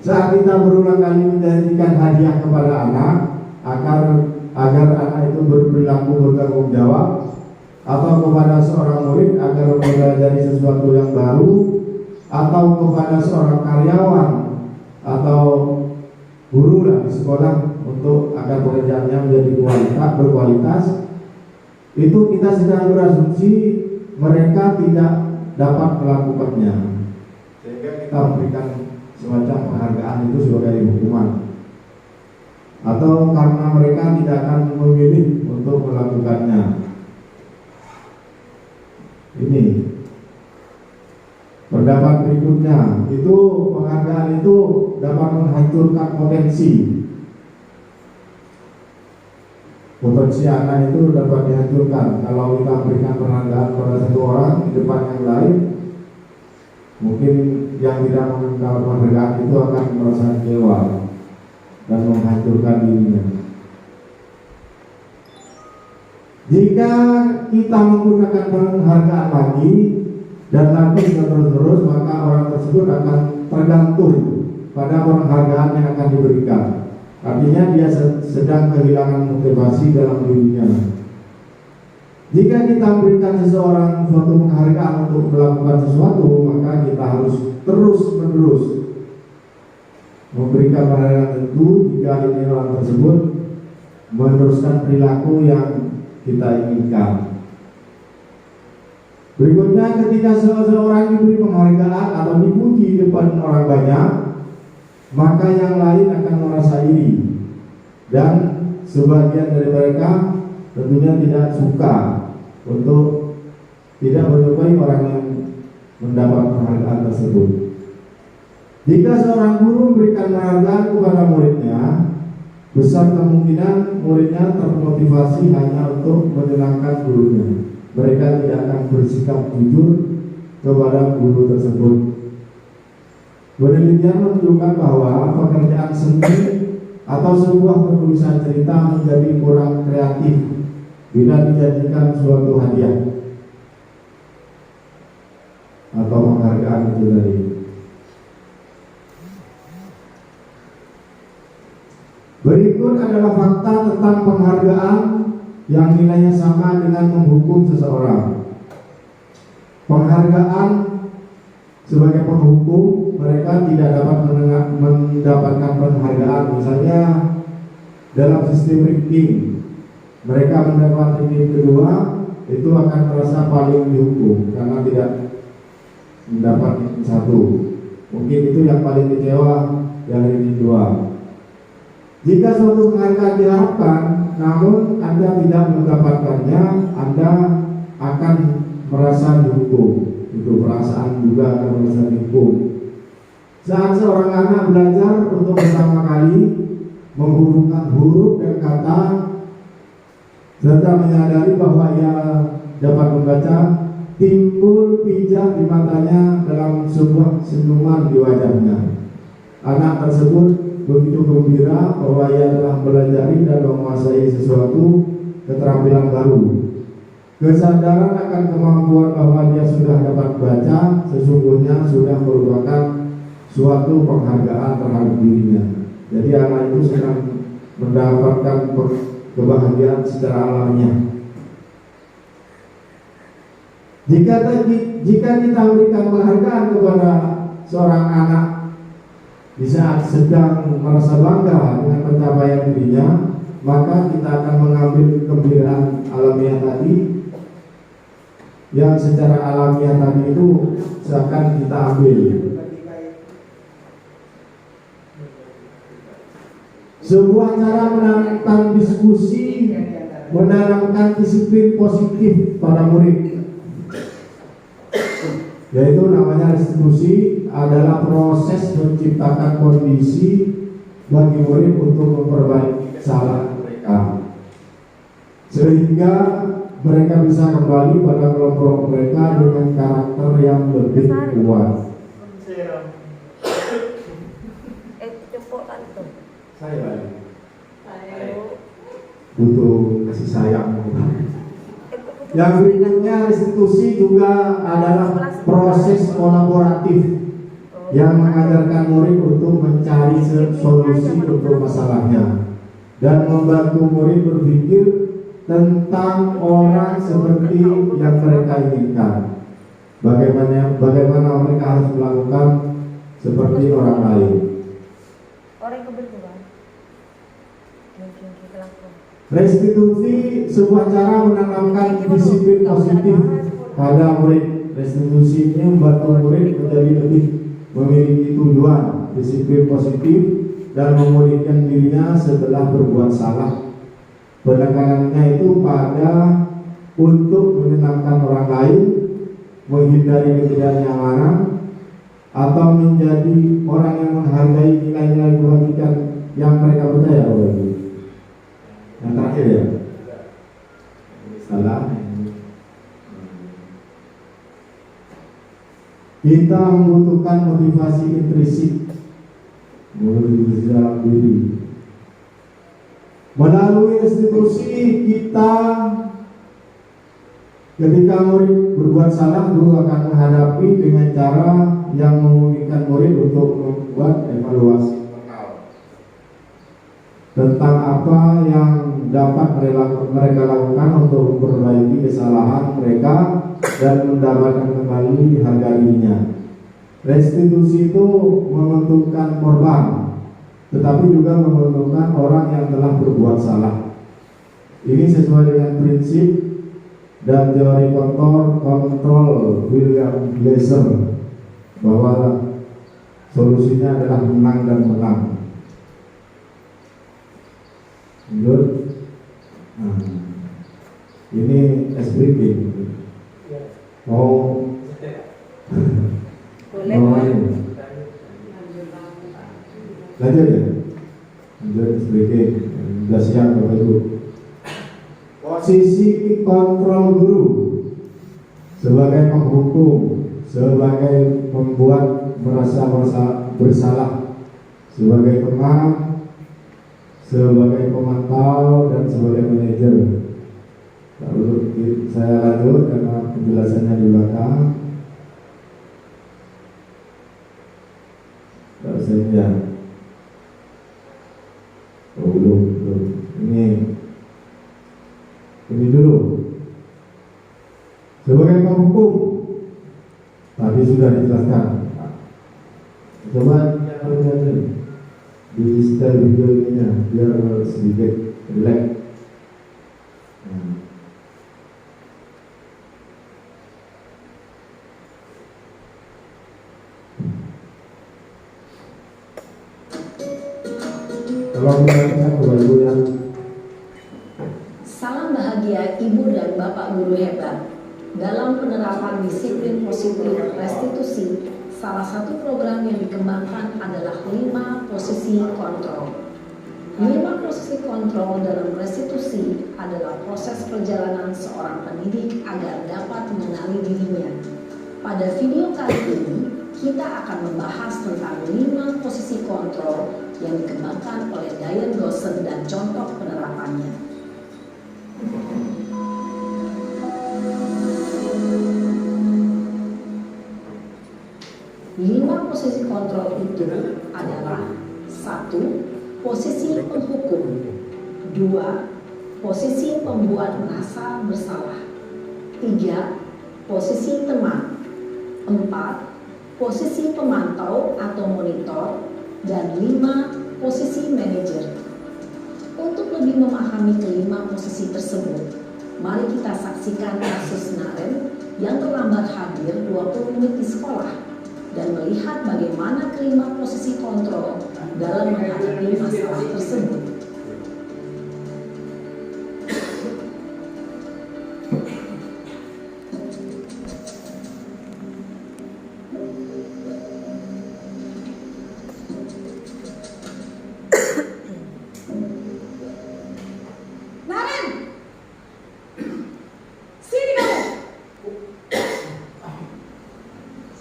Saat kita berulang kali menjanjikan hadiah kepada anak agar anak itu berperilaku bertanggung jawab, atau kepada seorang murid agar mempelajari sesuatu yang baru, atau kepada seorang karyawan atau guru di sekolah untuk agar pekerjaannya menjadi berkualitas, itu kita sedang berasumsi mereka tidak dapat melakukannya, sehingga kita memberikan semacam penghargaan itu sebagai hukuman, atau karena mereka tidak akan memilih untuk melakukannya. Ini pendapat berikutnya, itu penghargaan itu dapat menghancurkan potensi anak itu dapat dihancurkan. Kalau kita berikan penghargaan pada satu orang di depan yang lain, mungkin yang tidak mengenal penghargaan itu akan merasa kecewa dan menghancurkan dirinya. Jika kita menggunakan penghargaan lagi dan lapis terus-terus, maka orang tersebut akan tergantung pada penghargaan yang akan diberikan. Artinya dia sedang kehilangan motivasi dalam dirinya. Jika kita berikan seseorang suatu penghargaan untuk melakukan sesuatu, maka kita harus terus-menerus memberikan penghargaan tentu jika ini orang tersebut meneruskan perilaku yang kita inginkan. Berikutnya, ketika seseorang diberi penghargaan atau dipuji di depan orang banyak, maka yang lain akan merasa iri, dan sebagian dari mereka tentunya tidak suka untuk tidak menyukai orang yang mendapat penghargaan tersebut. Jika seorang guru memberikan penghargaan kepada muridnya, besar kemungkinan muridnya termotivasi hanya untuk menyenangkan gurunya. Mereka tidak akan bersikap jujur kepada guru tersebut. Penelitian menunjukkan bahwa pekerjaan seni atau sebuah penulisan cerita menjadi kurang kreatif bila dijadikan suatu hadiah atau penghargaan itu tadi. Berikut adalah fakta tentang penghargaan yang nilainya sama dengan menghukum seseorang. Penghargaan sebagai penghukum, mereka tidak dapat mendapatkan penghargaan. Misalnya dalam sistem ranking, mereka mendapat ranking kedua, itu akan merasa paling dihukum karena tidak mendapat ranking 1. Mungkin itu yang paling kecewa yang ranking 2. Jika suatu penghargaan diharapkan, namun Anda tidak mendapatkannya, Anda akan merasa dihukum. Itu perasaan juga akan merasa dihukum. Saat seorang anak belajar untuk pertama kali menghubungkan huruf dan kata, serta menyadari bahwa ia dapat membaca, timbul pijar di matanya dalam sebuah senyuman di wajahnya. Anak tersebut begitu gembira bahwa ia telah belajar dan menguasai sesuatu keterampilan baru. Kesadaran akan kemampuan bahwa dia sudah dapat baca sesungguhnya sudah merupakan suatu penghargaan terhadap dirinya. Jadi anak itu sedang mendapatkan kebahagiaan secara alamiah. Jika kita berikan penghargaan kepada seorang anak di saat sedang merasa bangga dengan pencapaian dirinya, maka kita akan mengambil kegembiraan alamiah tadi, yang secara alamiah tadi itu seakan kita ambil. Sebuah cara menanamkan diskusi, menanamkan disiplin positif pada murid, yaitu namanya restitusi, adalah proses menciptakan kondisi bagi murid untuk memperbaiki kesalahan mereka, sehingga mereka bisa kembali pada kelompok mereka dengan karakter yang lebih kuat. Saya butuh kasih sayang. Yang berikutnya, restitusi juga adalah proses kolaboratif yang mengajarkan murid untuk mencari solusi untuk masalahnya dan membantu murid berpikir tentang orang seperti yang mereka inginkan. Bagaimana mereka harus melakukan seperti orang lain. Restitusi sebuah cara menanamkan disiplin positif pada murid. Restitusi ini membantu murid menjadi lebih memiliki tujuan, disiplin positif, dan memulihkan dirinya setelah berbuat salah. Penekanannya itu pada untuk menyenangkan orang lain, menghindari ketidaknyamanan, atau menjadi orang yang menghargai nilai-nilai kebajikan yang mereka percaya. Yang terakhir ya, salah. Kita membutuhkan motivasi intrinsik, motivasi dalam diri. Melalui restitusi kita, ketika murid berbuat salah, guru akan menghadapi dengan cara yang memungkinkan murid untuk membuat evaluasi tentang apa yang dapat mereka lakukan untuk memperbaiki kesalahan mereka dan mendapatkan kembali harga dirinya. Restitusi itu menentukan korban, tetapi juga menentukan orang yang telah berbuat salah. Ini sesuai dengan prinsip dan teori kontrol William Glasser, bahwa solusinya adalah menang dan menang. Lanjut. Nah, ini es briefing. Lanjut ya. Lanjut es briefing. posisi kontrol guru sebagai penghukum, sebagai pembuat merasa bersalah, sebagai teman, sebagai pemantau, dan sebagai manajer. Lalu saya lanjut karena penjelasannya di belakang. Saya belum. Ini dulu. Sebagai penghukum tadi sudah dijelaskan. Coba di style video ini biar sedikit relax. Kalau kita Bapak yang salam bahagia Ibu dan Bapak guru hebat. Dalam penerapan disiplin positif restitusi, salah satu program yang dikembangkan adalah 5 posisi kontrol. 5 posisi kontrol dalam restitusi adalah proses perjalanan seorang pendidik agar dapat mengenali dirinya. Pada video kali ini, kita akan membahas tentang 5 posisi kontrol yang dikembangkan oleh Diane Dawson dan contoh penerapannya. Lima posisi kontrol itu adalah 1. Posisi penghukum, 2. Posisi pembuat merasa bersalah, 3. Posisi teman, 4. Posisi pemantau atau monitor, dan 5. Posisi manajer. Untuk lebih memahami kelima posisi tersebut, mari kita saksikan kasus Naren yang terlambat hadir 20 menit di sekolah dan melihat bagaimana kelima posisi kontrol dalam menghadapi masalah tersebut.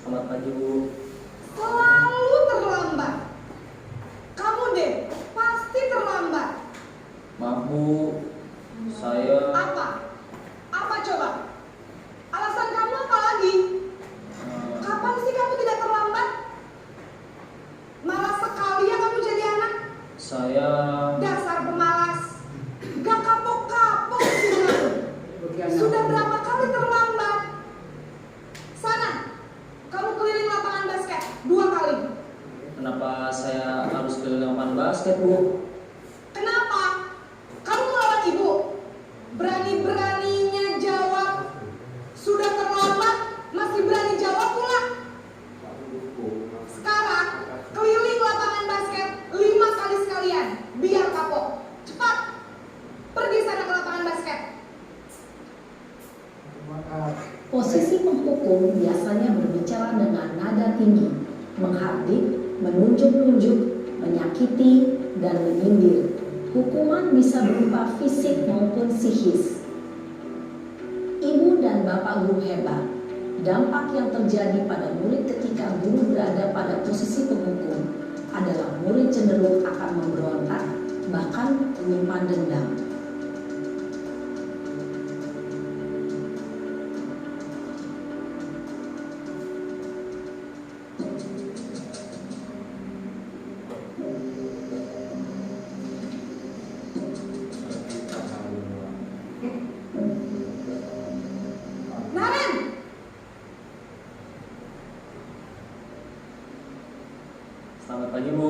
Selamat pagi, Bu. Selalu terlambat. Kamu deh, pasti terlambat. Maaf, Bu. Saya Apa? Apa coba? Alasan kamu apa lagi? Kapan sih kamu tidak terlambat? Malas sekali ya kamu jadi anak. saya Dasar pemalas. Gak kapok-kapok sih kamu. Sudah berapa kali terlambat? Sana, kamu keliling lapangan basket 2 kali. kenapa saya harus keliling lapangan basket, Bu? Kenapa? Kamu melawan ibu? Berani-beraninya jawab. Sudah terlambat, masih berani jawab pula. Sekarang, keliling lapangan basket 5 kali sekalian. Biar kapok. Cepat. Pergi sana ke lapangan basket. Posisi penghukum biasanya berbicara dengan nada tinggi, menghardik, menunjuk-nunjuk, menyakiti, dan menyindir. Hukuman bisa berupa fisik maupun psikis. Ibu dan Bapak guru hebat, dampak yang terjadi pada murid ketika guru berada pada posisi penghukum adalah murid cenderung akan memberontak, bahkan menyimpan dendam. Naren! Selamat pagi, Bu.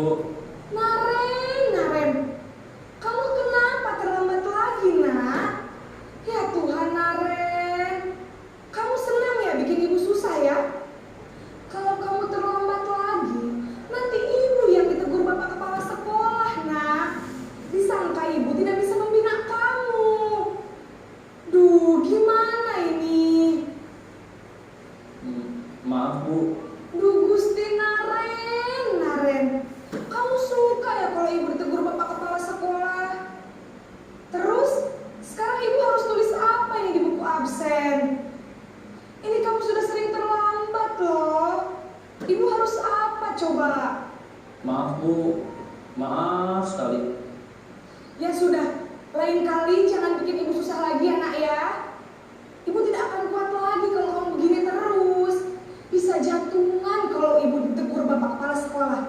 Naren. Kamu kenapa terlambat lagi, nak? Ya Tuhan, Naren. Kamu senang ya bikin ibu susah ya? Kalau kamu terlambat lagi, nanti ibu yang ditegur bapak kepala sekolah, nak. Disangka ibu tidak bisa membina kamu. Duh, gimana ini? Maaf, Bu. Duh, Gusti Naren. coba? Maaf Bu, maaf sekali. Ya sudah, lain kali jangan bikin ibu susah lagi ya nak ya. Ibu tidak akan kuat lagi kalau kamu begini terus. Bisa jantungan kalau ibu ditegur bapak kepala sekolah.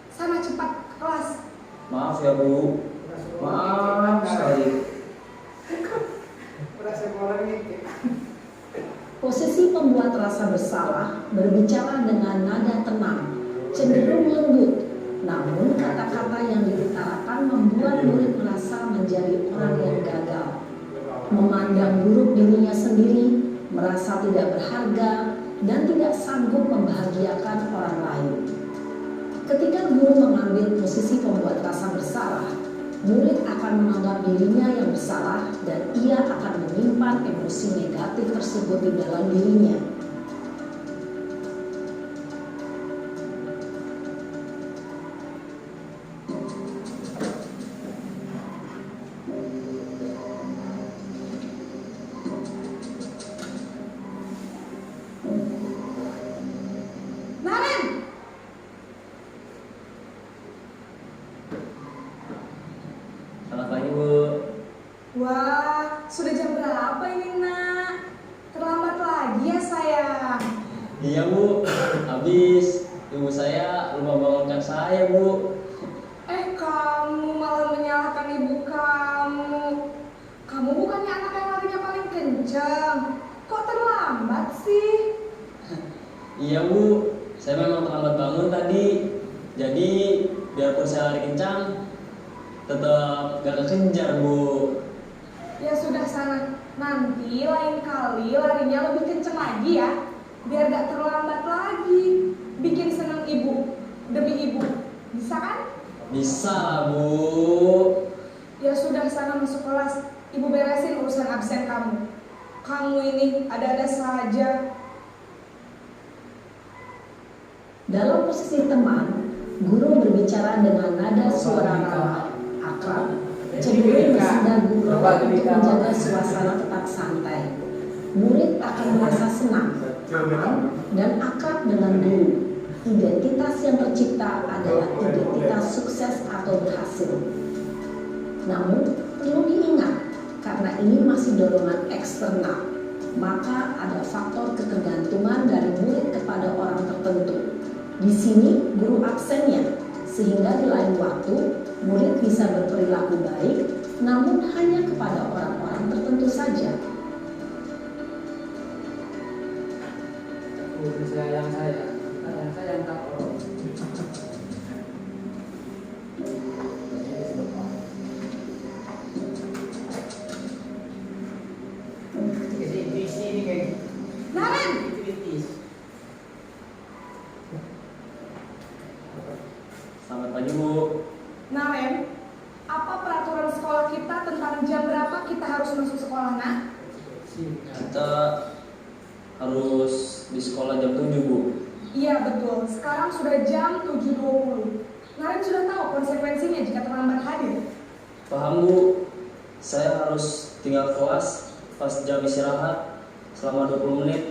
Sana cepat ke kelas. Maaf ya Bu, maaf sekali. Posisi pembuat rasa bersalah berbicara dengan nada tenang, cenderung lembut. Namun kata-kata yang diutarakan membuat murid merasa menjadi orang yang gagal, memandang buruk dirinya sendiri, merasa tidak berharga, dan tidak sanggup membahagiakan orang lain. Ketika guru mengambil posisi pembuat rasa bersalah, murid akan menganggap dirinya yang bersalah dan ia akan menyimpan emosi negatif tersebut di dalam dirinya. Naren! Selamat pagi Bu. Wah, sudah jam berapa ini nak? Terlambat lagi ya sayang. Iya Bu, habis ibu saya lupa bangunkan saya Bu. Kamu malah menyalahkan ibu kamu. Kamu bukannya anak yang larinya paling kencang. Kok terlambat sih? Iya Bu, saya memang terlambat bangun tadi. Jadi biarpun saya lari kencang, tetap gak kekejar Bu. Ya sudah sana. Nanti lain kali larinya lebih kencang lagi ya. Biar gak terlambat lagi. Bikin senang ibu. Demi ibu. Bisa kan? Bisa lah Bu. Ya sudah sana masuk kelas. Ibu beresin urusan absen kamu. Kamu ini ada-ada saja. Dalam posisi teman, guru berbicara dengan nada suara ramah, akrab, cenderung bersenda gurau untuk menjaga suasana tetap santai. Murid akan merasa senang, aman, dan akrab dengan guru. Identitas yang tercipta adalah identitas sukses atau berhasil. Namun, perlu diingat, karena ini masih dorongan eksternal, maka ada faktor ketergantungan dari murid kepada orang tertentu. Di sini guru absennya, sehingga di lain waktu murid bisa berperilaku baik, namun hanya kepada orang-orang tertentu saja. Sayang saya yang tak orang. Intuisi ini kayak Naren! Selamat pagi Bu. Naren, apa peraturan sekolah kita tentang jam berapa kita harus masuk sekolah nak? Kita harus di sekolah jam 7 Bu. Iya betul, sekarang sudah jam 7.20. Naren sudah tahu konsekuensinya jika terlambat hadir. Paham Bu, saya harus tinggal kelas pas jam istirahat selama 20 menit.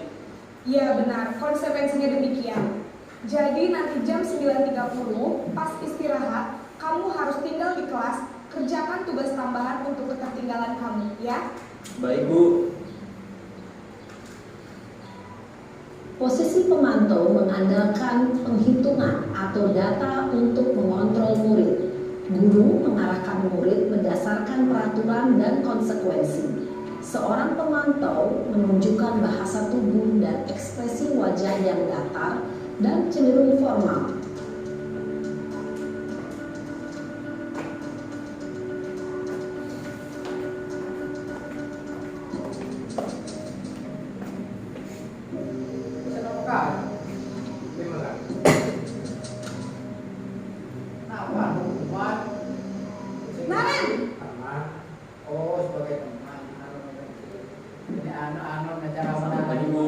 Iya benar, konsekuensinya demikian. Jadi nanti jam 9.30 pas istirahat, kamu harus tinggal di kelas, kerjakan tugas tambahan untuk ketertinggalan kamu, ya? Baik Bu. Posisi pemantau mengandalkan penghitungan atau data untuk mengontrol murid. Guru mengarahkan murid berdasarkan peraturan dan konsekuensi. Seorang pemantau menunjukkan bahasa tubuh dan ekspresi wajah yang datar dan cenderung formal. Selamat pagi Bu.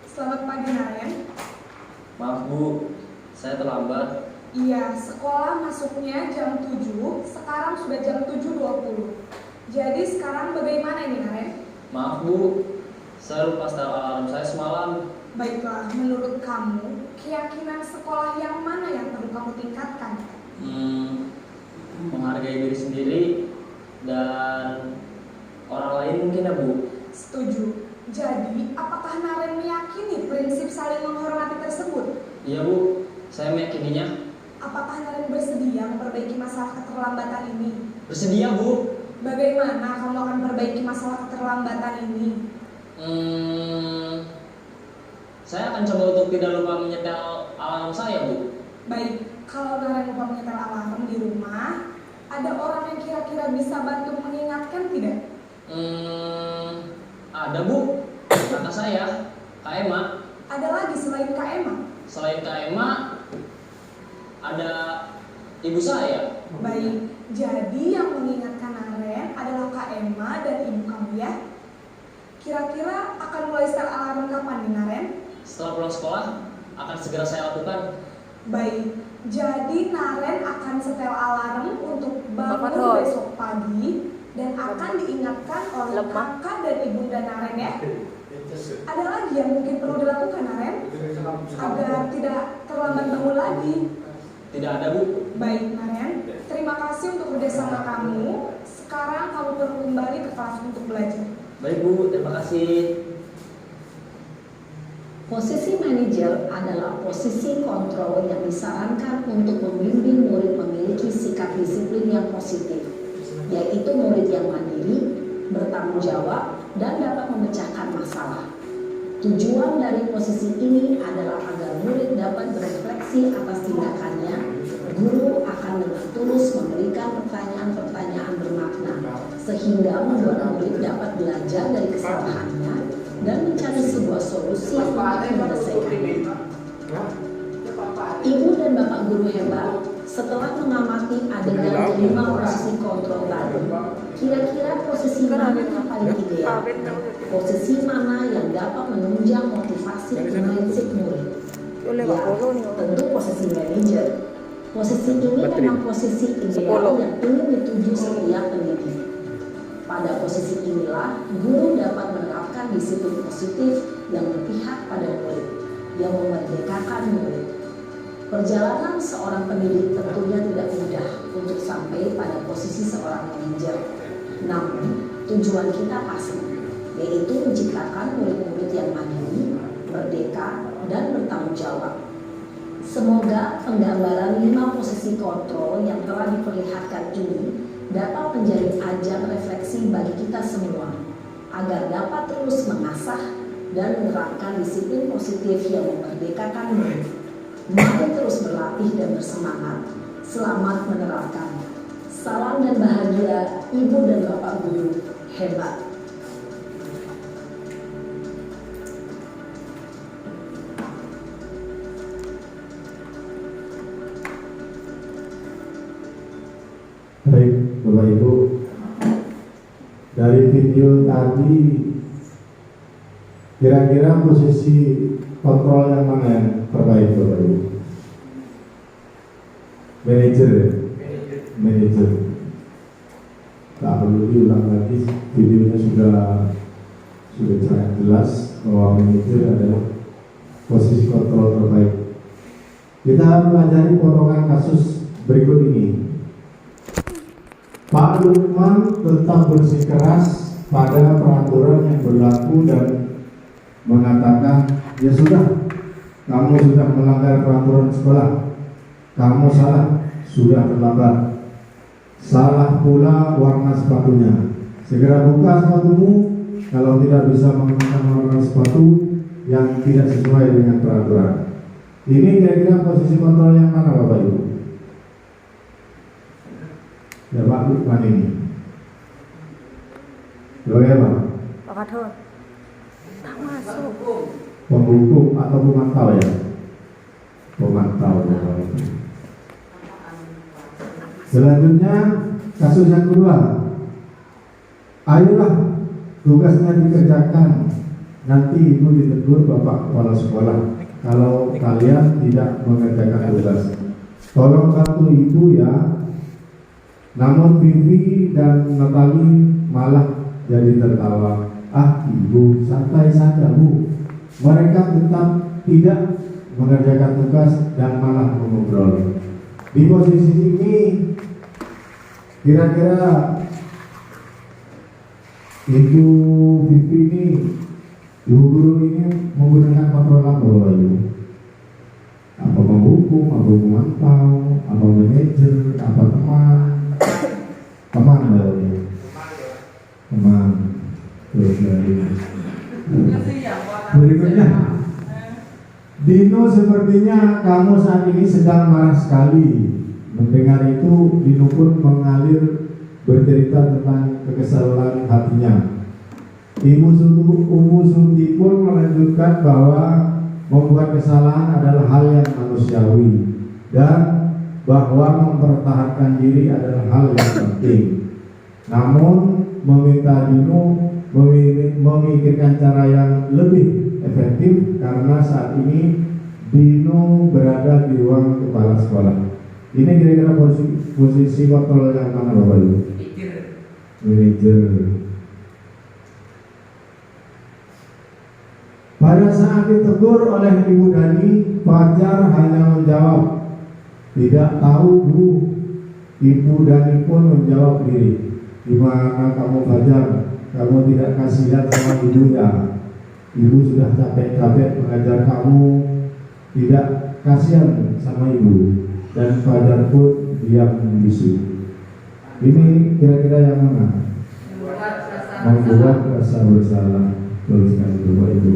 Selamat pagi Naren. Maaf Bu, saya terlambat. Iya, sekolah masuknya jam 7, sekarang sudah jam 7.20. Jadi sekarang bagaimana ini Naren? Maaf Bu, saya lupa setel alarm saya semalam. Baiklah, menurut kamu, keyakinan sekolah yang mana yang perlu kamu tingkatkan? Menghargai diri sendiri dan orang lain mungkin ya Bu. Setuju. Jadi, apakah Naren meyakini prinsip saling menghormati tersebut? Iya Bu, saya meyakininya. Apakah Naren bersedia memperbaiki masalah keterlambatan ini? Bersedia Bu. Bagaimana kamu akan memperbaiki masalah keterlambatan ini? Saya akan coba untuk tidak lupa menyetel alarm saya Bu. Baik, kalau Naren lupa menyetel alarm di rumah, ada orang yang kira-kira bisa bantu mengingatkan tidak? Ada Bu, kakak saya, Kak Emma. Ada lagi selain Kak Emma? Selain Kak Emma, ada ibu saya. Baik, jadi yang mengingatkan Naren adalah Kak Emma dan ibu kamu ya? Kira-kira akan mulai setel alarm kapan nih Naren? Setelah pulang sekolah, akan segera saya lakukan. Baik, jadi Naren akan setel alarm untuk bangun besok pagi dan akan diingatkan oleh kakak dan ibunda Naren ya. Ada lagi yang mungkin perlu dilakukan Naren agar tidak terlambat bangun lagi? Tidak ada Bu. Baik Naren, terima kasih untuk kerjasama kamu. Sekarang kamu perlu kembali ke kelas untuk belajar. Baik Bu, terima kasih. Posisi manajer adalah posisi kontrol yang disarankan untuk membimbing murid memiliki sikap disiplin yang positif, yaitu murid yang mandiri, bertanggung jawab, dan dapat memecahkan masalah. Tujuan dari posisi ini adalah agar murid dapat berefleksi atas tindakannya. Guru akan dengan tulus memberikan pertanyaan-pertanyaan bermakna, sehingga membuat murid dapat belajar dari kesalahannya dan mencari sebuah solusi untuk menyelesaikannya. Ibu dan bapak guru hebat, setelah mengamati adegan kelima posisi kontrol tadi, kira-kira posisi mana yang paling ideal? Posisi mana yang dapat menunjang motivasi prinsip murid? Ya, tentu posisi manajer. Posisi ini memang posisi ideal yang ingin dituju setiap pendidik. Pada posisi inilah, guru dapat menerapkan disiplin positif yang berpihak pada murid, yang memerdekakan murid. Perjalanan seorang pendidik tentunya tidak mudah untuk sampai pada posisi seorang manajer. Namun, tujuan kita pasti, yaitu menciptakan murid-murid yang mandiri, merdeka, dan bertanggung jawab. Semoga penggambaran 5 posisi kontrol yang telah diperlihatkan ini dapat menjadi ajang refleksi bagi kita semua, agar dapat terus mengasah dan menerapkan disiplin positif yang memerdekakan murid. Mari terus berlatih dan bersemangat. Selamat menerapkannya. Salam dan bahagia Ibu dan Bapak Guru hebat. Baik, Bapak Ibu, dari video tadi kira-kira posisi kontrol yang mana yang terbaik Bapak Ibu? Manajer ya? Manajer. Tak perlu diulang lagi, videonya sudah sangat jelas bahwa manajer adalah posisi kontrol terbaik. Kita pelajari potongan kasus berikut ini. Pak Lukman tetap bersikeras pada peraturan yang berlaku dan mengatakan, ya sudah, kamu sudah melanggar peraturan sekolah, kamu salah, sudah terlambat. Salah pula warna sepatunya. Segera buka sepatumu, kalau tidak bisa menggunakan warna sepatu yang tidak sesuai dengan peraturan. Ini kira-kira posisi kontrol yang mana Bapak Ibu? Ya Pak Lukman ini. Bagaimana? Pak Kadhon. Tak masuk. Penghukum atau pemantau ya? Pemantau. Selanjutnya kasus yang kedua. Ayolah, tugasnya dikerjakan. Nanti Ibu ditegur Bapak Kepala Sekolah kalau kalian tidak mengerjakan tugas. Tolong bantu Ibu ya. Namun Vivi dan Natali malah jadi tertawa. Ah Ibu, santai saja Bu, mereka tetap tidak mengerjakan tugas dan malah mengobrol. Di posisi ini kira-kira Ibu Vivi ini, Ibu guru ini menggunakan kontrol apa Bapak Ibu? Apa menghukum, apa memantau, apa manajer, apa teman? Teman Bapak Ibu. Teman. Terus dari berikutnya, Dino, sepertinya kamu saat ini sedang marah sekali. Mendengar itu, Dino pun mengalir bercerita tentang kekesalan hatinya. Ibu Suti pun melanjutkan bahwa membuat kesalahan adalah hal yang manusiawi dan bahwa mempertahankan diri adalah hal yang penting. Namun meminta Dino memikirkan cara yang lebih efektif karena saat ini Dino berada di ruang kepala sekolah. Ini kira-kira posisi kontrol yang mana Bapak Ibu? Manajer. Pada saat ditegur oleh Ibu Dani, Fajar hanya menjawab, tidak tahu Bu. Ibu Dani pun menjawab diri, gimana kamu Fajar? Kamu tidak kasihan sama ibu ya? Ibu sudah capek-capek mengajar kamu, tidak kasihan sama ibu. Dan Fajar pun diam bisu. Ini kira-kira yang mana? Membuat rasa bersalah. Betul sekali Bapak Ibu.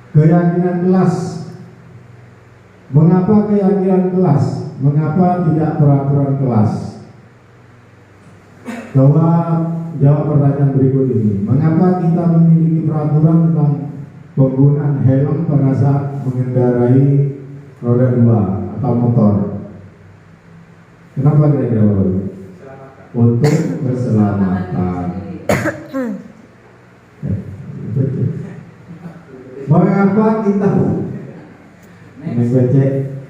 Keyakinan kelas. Mengapa keyakinan kelas? Mengapa tidak peraturan kelas? Coba jawab pertanyaan berikut ini. Mengapa kita memiliki peraturan tentang penggunaan helm pada saat mengendarai roda 2 atau motor? Kenapa kira-kira Bapak? Untuk keselamatan. Mengapa kita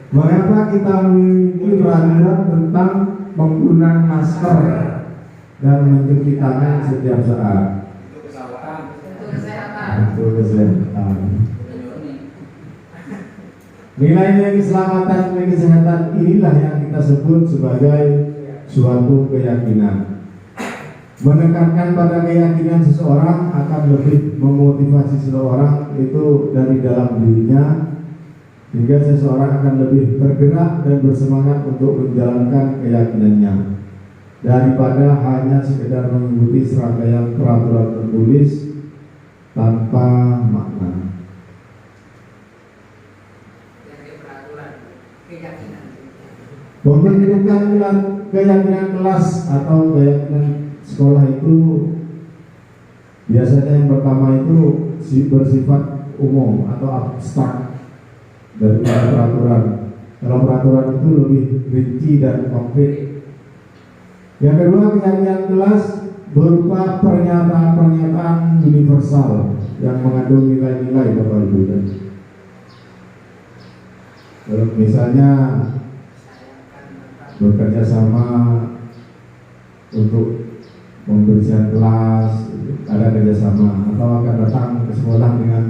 Mengapa kita memiliki peraturan tentang penggunaan masker dan mencuci tangan setiap saat? Untuk kesehatan. Nilai-nilai keselamatan dan kesehatan inilah yang kita sebut sebagai suatu keyakinan. Menekankan pada keyakinan seseorang akan lebih memotivasi seseorang itu dari dalam dirinya, sehingga seseorang akan lebih bergerak dan bersemangat untuk menjalankan keyakinannya daripada hanya sekedar mengikuti serangkaian peraturan tertulis tanpa makna. Pembentukan keyakinan kelas atau keyakinan sekolah itu biasanya yang pertama itu bersifat umum atau abstrak dari peraturan. Kalau peraturan itu lebih rinci dan konkret. Yang kedua, keyakinan kelas berupa pernyataan-pernyataan universal yang mengandung nilai-nilai Bapak Ibu. Misalnya bekerja sama untuk membersihkan kelas, ada kerjasama, atau akan datang ke sekolah dengan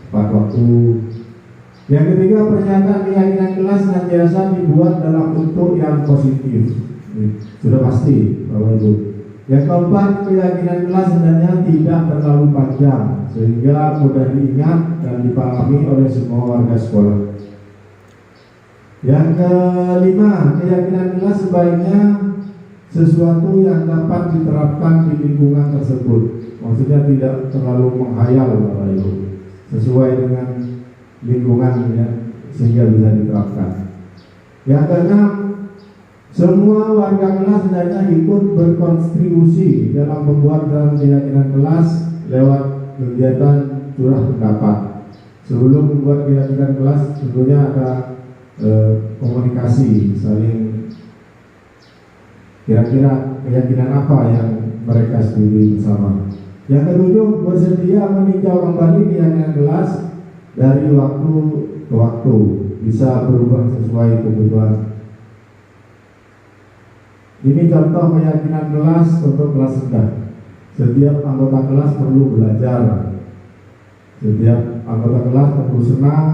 tepat waktu. Yang ketiga, pernyataan keyakinan kelas senantiasa dibuat dalam bentuk yang positif. Sudah pasti Bapak Ibu. Yang keempat, keyakinan kelas sebenarnya tidak terlalu panjang sehingga mudah diingat dan dipahami oleh semua warga sekolah. Yang kelima, keyakinan kelas sebaiknya sesuatu yang dapat diterapkan di lingkungan tersebut. Maksudnya tidak terlalu menghayal Bapak Ibu, sesuai dengan lingkungan ya, sehingga bisa diterapkan. Yang keenam, semua warga kelas hendaknya ikut berkontribusi dalam pembuatan keyakinan kelas lewat kegiatan curah pendapat. Sebelum membuat keyakinan kelas tentunya ada komunikasi, saling kira-kira keyakinan apa yang mereka setujui bersama. Yang ketujuh, bersedia meninjau kembali keyakinan kelas dari waktu ke waktu, bisa berubah sesuai kebutuhan. Ini contoh keyakinan kelas untuk kelas rendah. Setiap anggota kelas perlu belajar. Setiap anggota kelas perlu senang.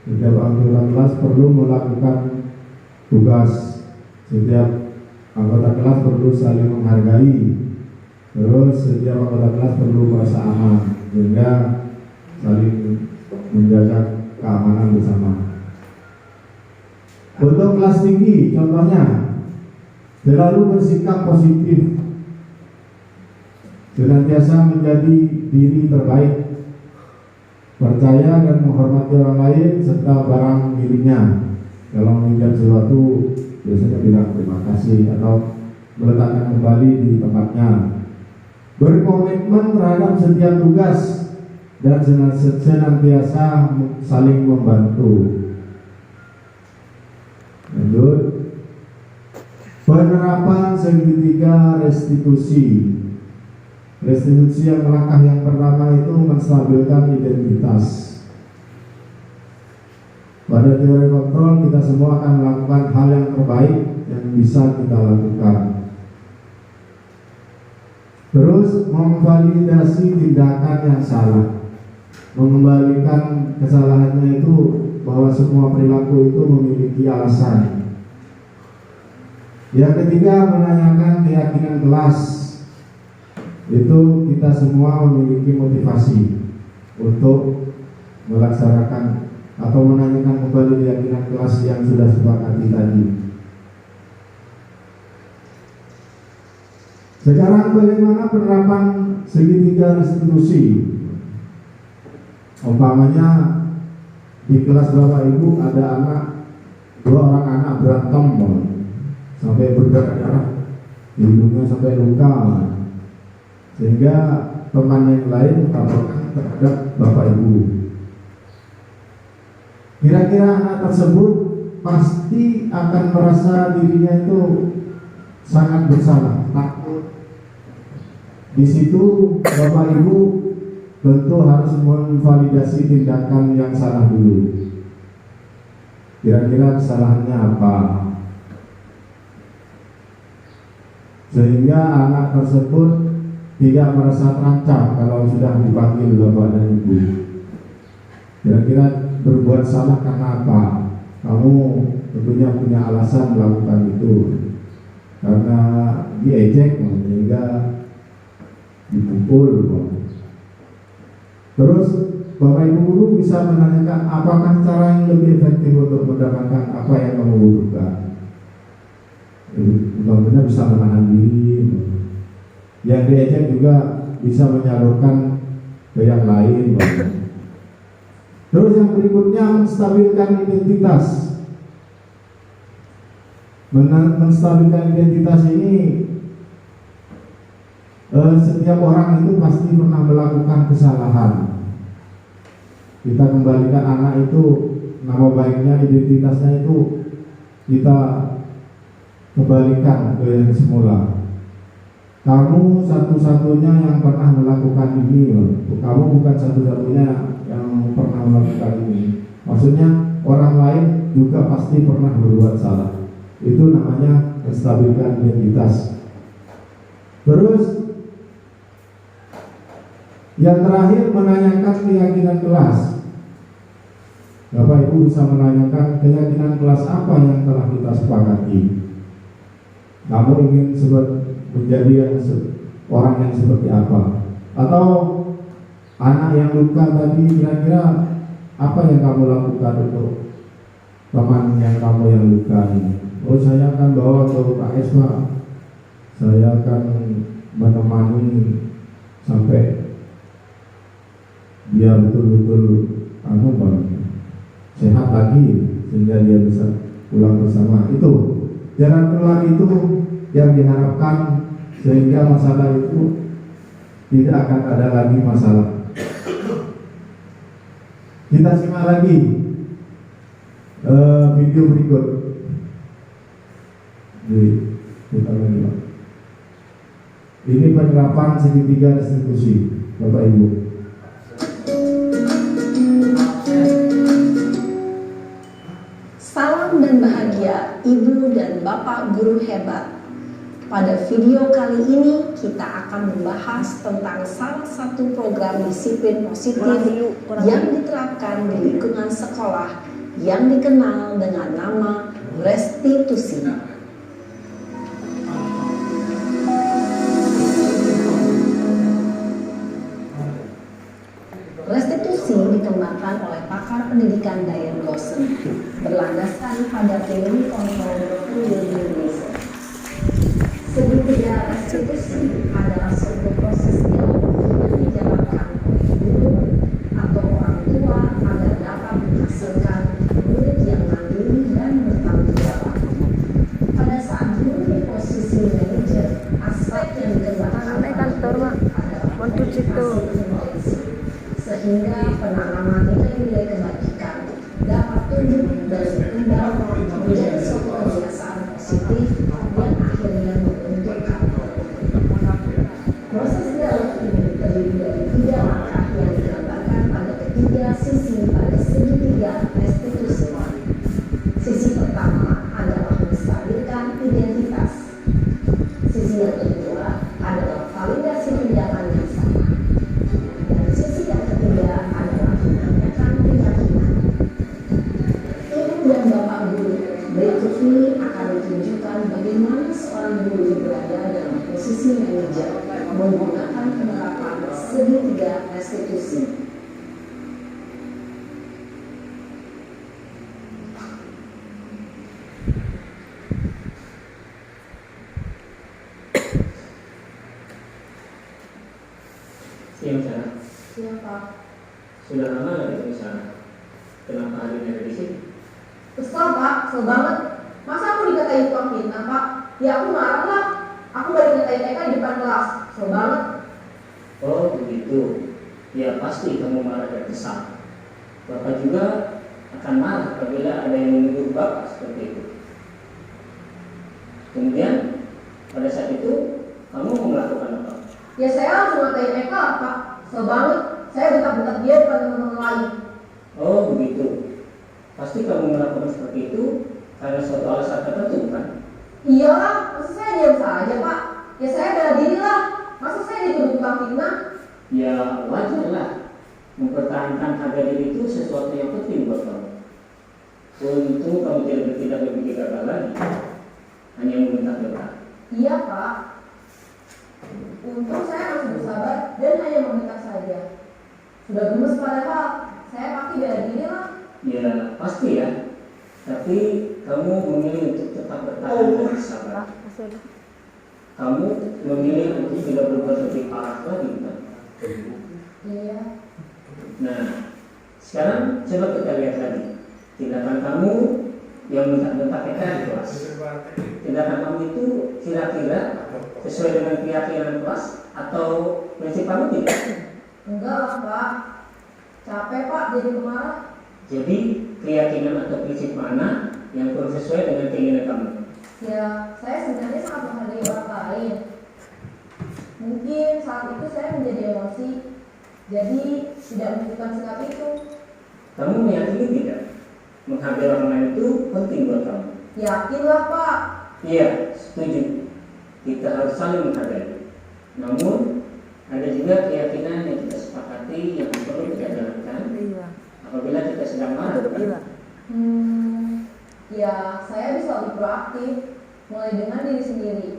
Setiap anggota kelas perlu melakukan tugas. Setiap anggota kelas perlu saling menghargai. Terus setiap anggota kelas perlu merasa aman, sehingga saling menjaga keamanan bersama. Untuk kelas tinggi, contohnya selalu bersikap positif, senantiasa menjadi diri terbaik, percaya dan menghormati orang lain serta barang dirinya. Kalau menginjak sesuatu biasanya bilang terima kasih atau meletakkan kembali di tempatnya. Berkomitmen terhadap setiap tugas dan senantiasa saling membantu. Lanjut. Penerapan segitiga restitusi. Restitusi yang langkah yang pertama itu menstabilkan identitas. Pada teori kontrol kita semua akan melakukan hal yang terbaik yang bisa kita lakukan. Terus memvalidasi tindakan yang salah, mengembalikan kesalahannya itu bahwa semua perilaku itu memiliki alasan. Yang ketiga, menanyakan keyakinan kelas. Itu kita semua memiliki motivasi untuk melaksanakan atau menanyakan kembali keyakinan kelas yang sudah sepakati tadi. Sekarang bagaimana penerapan segitiga restitusi? Umpamanya di kelas Bapak Ibu ada dua orang anak berantem sampai berdarah, hidungnya sampai luka, sehingga teman yang lain melaporkan terhadap Bapak Ibu. Kira-kira anak tersebut pasti akan merasa dirinya itu sangat bersalah, takut. Di situ Bapak Ibu tentu harus memvalidasi tindakan yang salah dulu. Kira-kira kesalahannya apa? Sehingga anak tersebut tidak merasa terancam kalau sudah dipanggil Bapak dan Ibu. Kira-kira berbuat salah karena apa? Kamu tentunya punya alasan melakukan itu, karena diejek sehingga dipukul. Terus Bapak Ibu guru bisa menanyakan apakah cara yang lebih efektif untuk mendapatkan apa yang kamu butuhkan. Benar-benar bisa menahan diri. Yang diejek juga bisa menyalurkan ke yang lain. Terus yang berikutnya menstabilkan identitas. Menstabilkan identitas ini setiap orang itu pasti pernah melakukan kesalahan. Kita kembalikan anak itu nama baiknya, identitasnya itu kita kembalikan ke yang semula. Kamu satu-satunya yang pernah melakukan ini, kamu bukan satu-satunya yang pernah melakukan ini. Maksudnya orang lain juga pasti pernah berbuat salah. Itu namanya menstabilkan identitas. Terus yang terakhir, menanyakan keyakinan kelas. Bapak Ibu bisa menanyakan keyakinan kelas apa yang telah kita sepakati. Kamu ingin menjadi orang yang seperti apa? Atau anak yang luka tadi, kira-kira apa yang kamu lakukan untuk teman yang kamu yang luka ini? Oh, saya akan bawa ke UKS, Pak. Saya akan menemani sampai dia betul-betul sehat lagi sehingga dia bisa pulang bersama. Itu jalan keluar itu yang diharapkan sehingga masalah itu tidak akan ada lagi masalah. Kita simak lagi video berikut. Kita lagi, Pak. Ini penerapan segitiga restitusi, Bapak Ibu. Salam dan bahagia Ibu dan Bapak guru hebat. Pada video kali ini kita akan membahas tentang salah satu program disiplin positif yang diterapkan di lingkungan sekolah yang dikenal dengan nama restitusi. Restitusi dikembangkan oleh pakar pendidikan Diane Lawson berlandaskan pada teori kontrol Indonesia. Segitiga restitusi adalah suatu proses dialog yang dijalankan oleh guru atau orang tua agar dapat menghasilkan murid yang mandiri dan bertanggung jawab. Pada saat guru di posisi manajer, aspek yang dikembangkan adalah sehingga penanaman nilai-nilai kebajikan dapat tumbuh dan berkembang menjadi suatu kebiasaan positif yang akhirnya menentukan. Proses dialog ini terdiri dari 3 langkah yang digambarkan pada ketiga sisi pada segitiga restitusi. Sisi pertama adalah menstabilkan identitas. Sisi yang kedua adalah validasi tindakan yang sama. Dan sisi yang ketiga adalah menanyakan keyakinan. Ibu dan bapak guru, berikut ini akan ditunjukkan bagaimana seorang guru berada dalam posisi manajer menggunakan penerapan segitiga restitusi. Siang sana. Siang Pak. Sudah lama nggak di sana? Kenapa hari ini ada di sini? Kesel Pak, kesel banget. Masa aku dikatain tukang fitnah Pak? Ya aku marah lah. Aku balik ngatain Eka di depan kelas. Kesel banget. Oh begitu. Ya pasti kamu marah dan kesal. Bapak juga akan marah apabila ada yang menuduh Bapak seperti itu. Kemudian pada saat itu kamu mau melakukan apa? Ya saya langsung ngatain Eka lah Pak. Kesel banget. Saya bentak-bentak dia depan teman-teman lain. Oh begitu. Pasti kamu melakukan seperti itu karena suatu alasan tertentu kan? Iyalah, masa saya diam saja Pak? Ya saya bela diri lah. Masa saya dituduh tukang fitnah? Ya wajar lah. Mempertahankan harga diri itu sesuatu yang penting buat kamu. Untung kamu tidak bertindak lebih gagal lagi. Hanya membentak-bentak. Iya Pak. Untung saya masih bersabar dan hanya membentak saja. Sudah gemes padahal. Saya pasti bela diri lah. Ya pasti ya. Tapi kamu memilih untuk tetap bertahan dan bersabar. Kamu memilih untuk tidak berbuat lebih parah lagi kan? Iya. Nah, sekarang coba kita lihat lagi tindakan kamu yang bentak-bentak kita di kelas. Tindakan kamu itu kira-kira sesuai dengan keyakinan kelas atau prinsip kamu tidak? Enggak lah Pak. Capek Pak jadi pemarah. Jadi keyakinan atau prinsip mana yang kurang sesuai dengan keinginan kamu? Ya, saya sebenarnya sangat menghargai orang lain. Mungkin saat itu saya menjadi emosi, jadi tidak menunjukkan sikap itu. Kamu meyakini tidak? Menghargai orang lain itu penting buat kamu. Yakinlah Pak. Iya, setuju. Kita harus saling menghargai. Namun ada juga keyakinan yang kita sepakati yang perlu kita jalankan apabila kita sedang marah. Ya, saya bisa lebih proaktif, mulai dengan diri sendiri.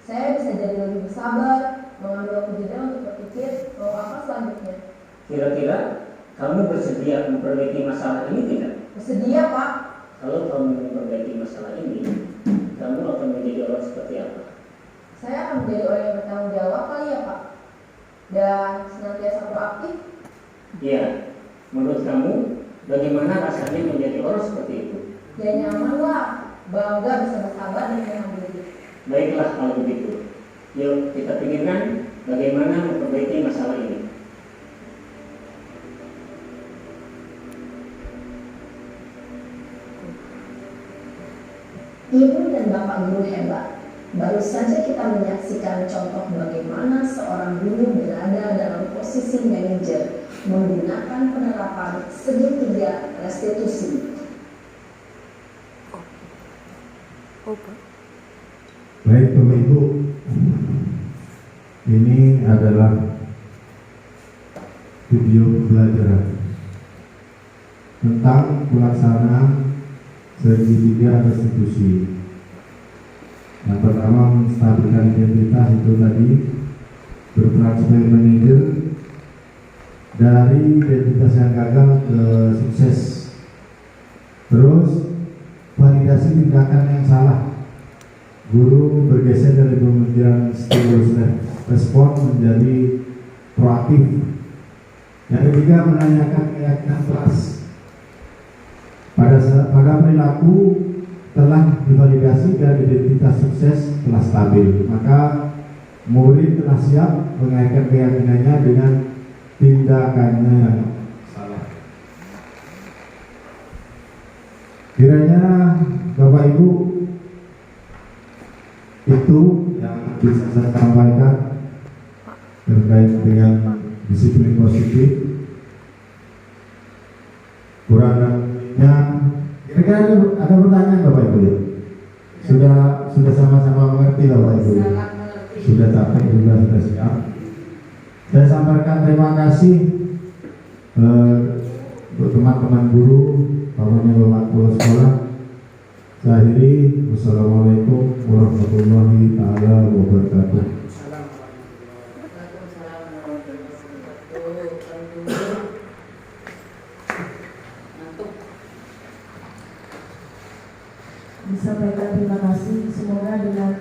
Saya bisa jadi lebih bersabar, mengambil waktu jeda untuk berpikir mau apa selanjutnya. Kira-kira kamu bersedia memperbaiki masalah ini tidak? Bersedia Pak. Kalau kamu memperbaiki masalah ini, kamu akan menjadi orang seperti apa? Saya akan menjadi orang yang bertanggung jawab kali ya Pak. Dan senantiasa proaktif. Iya, menurut kamu bagaimana rasanya menjadi orang seperti itu? Ya nyaman lah, bangga bisa bersabar dan menahan diri. Baiklah kalau begitu. Yuk kita pikirkan bagaimana memperbaiki masalah ini. Ibu dan bapak guru hebat. Baru saja kita menyaksikan contoh bagaimana seorang guru berada dalam posisi manajer menggunakan penerapan segitiga restitusi. Baik Bapak Ibu, Ini adalah video pembelajaran tentang pelaksanaan segitiga restitusi. Yang pertama, menstabilkan identitas, itu tadi berperan sebagai manajer dari identitas yang gagal ke sukses. Terus validasi tindakan yang salah, guru bergeser dari pemikiran stimulus respon menjadi proaktif. Yang ketiga, menanyakan keyakinan kelas. Pada perilaku telah divalidasi dan identitas sukses telah stabil, maka murid telah siap mengaitkan keyakinannya dengan tindakannya yang salah. Kiranya Bapak Ibu itu yang bisa saya sampaikan terkait dengan disiplin positif. Kurang lebihnya, kira-kira ada pertanyaan Bapak Ibu ya? Sudah sama-sama mengerti Bapak Ibu ya? Sudah capek juga, sudah siap. Saya sampaikan terima kasih untuk teman-teman guru, pokoknya Bapak Kepala Sekolah. Saya akhiri, wassalamualaikum warahmatullahi wabarakatuh. Disampaikan terima kasih, semoga dengan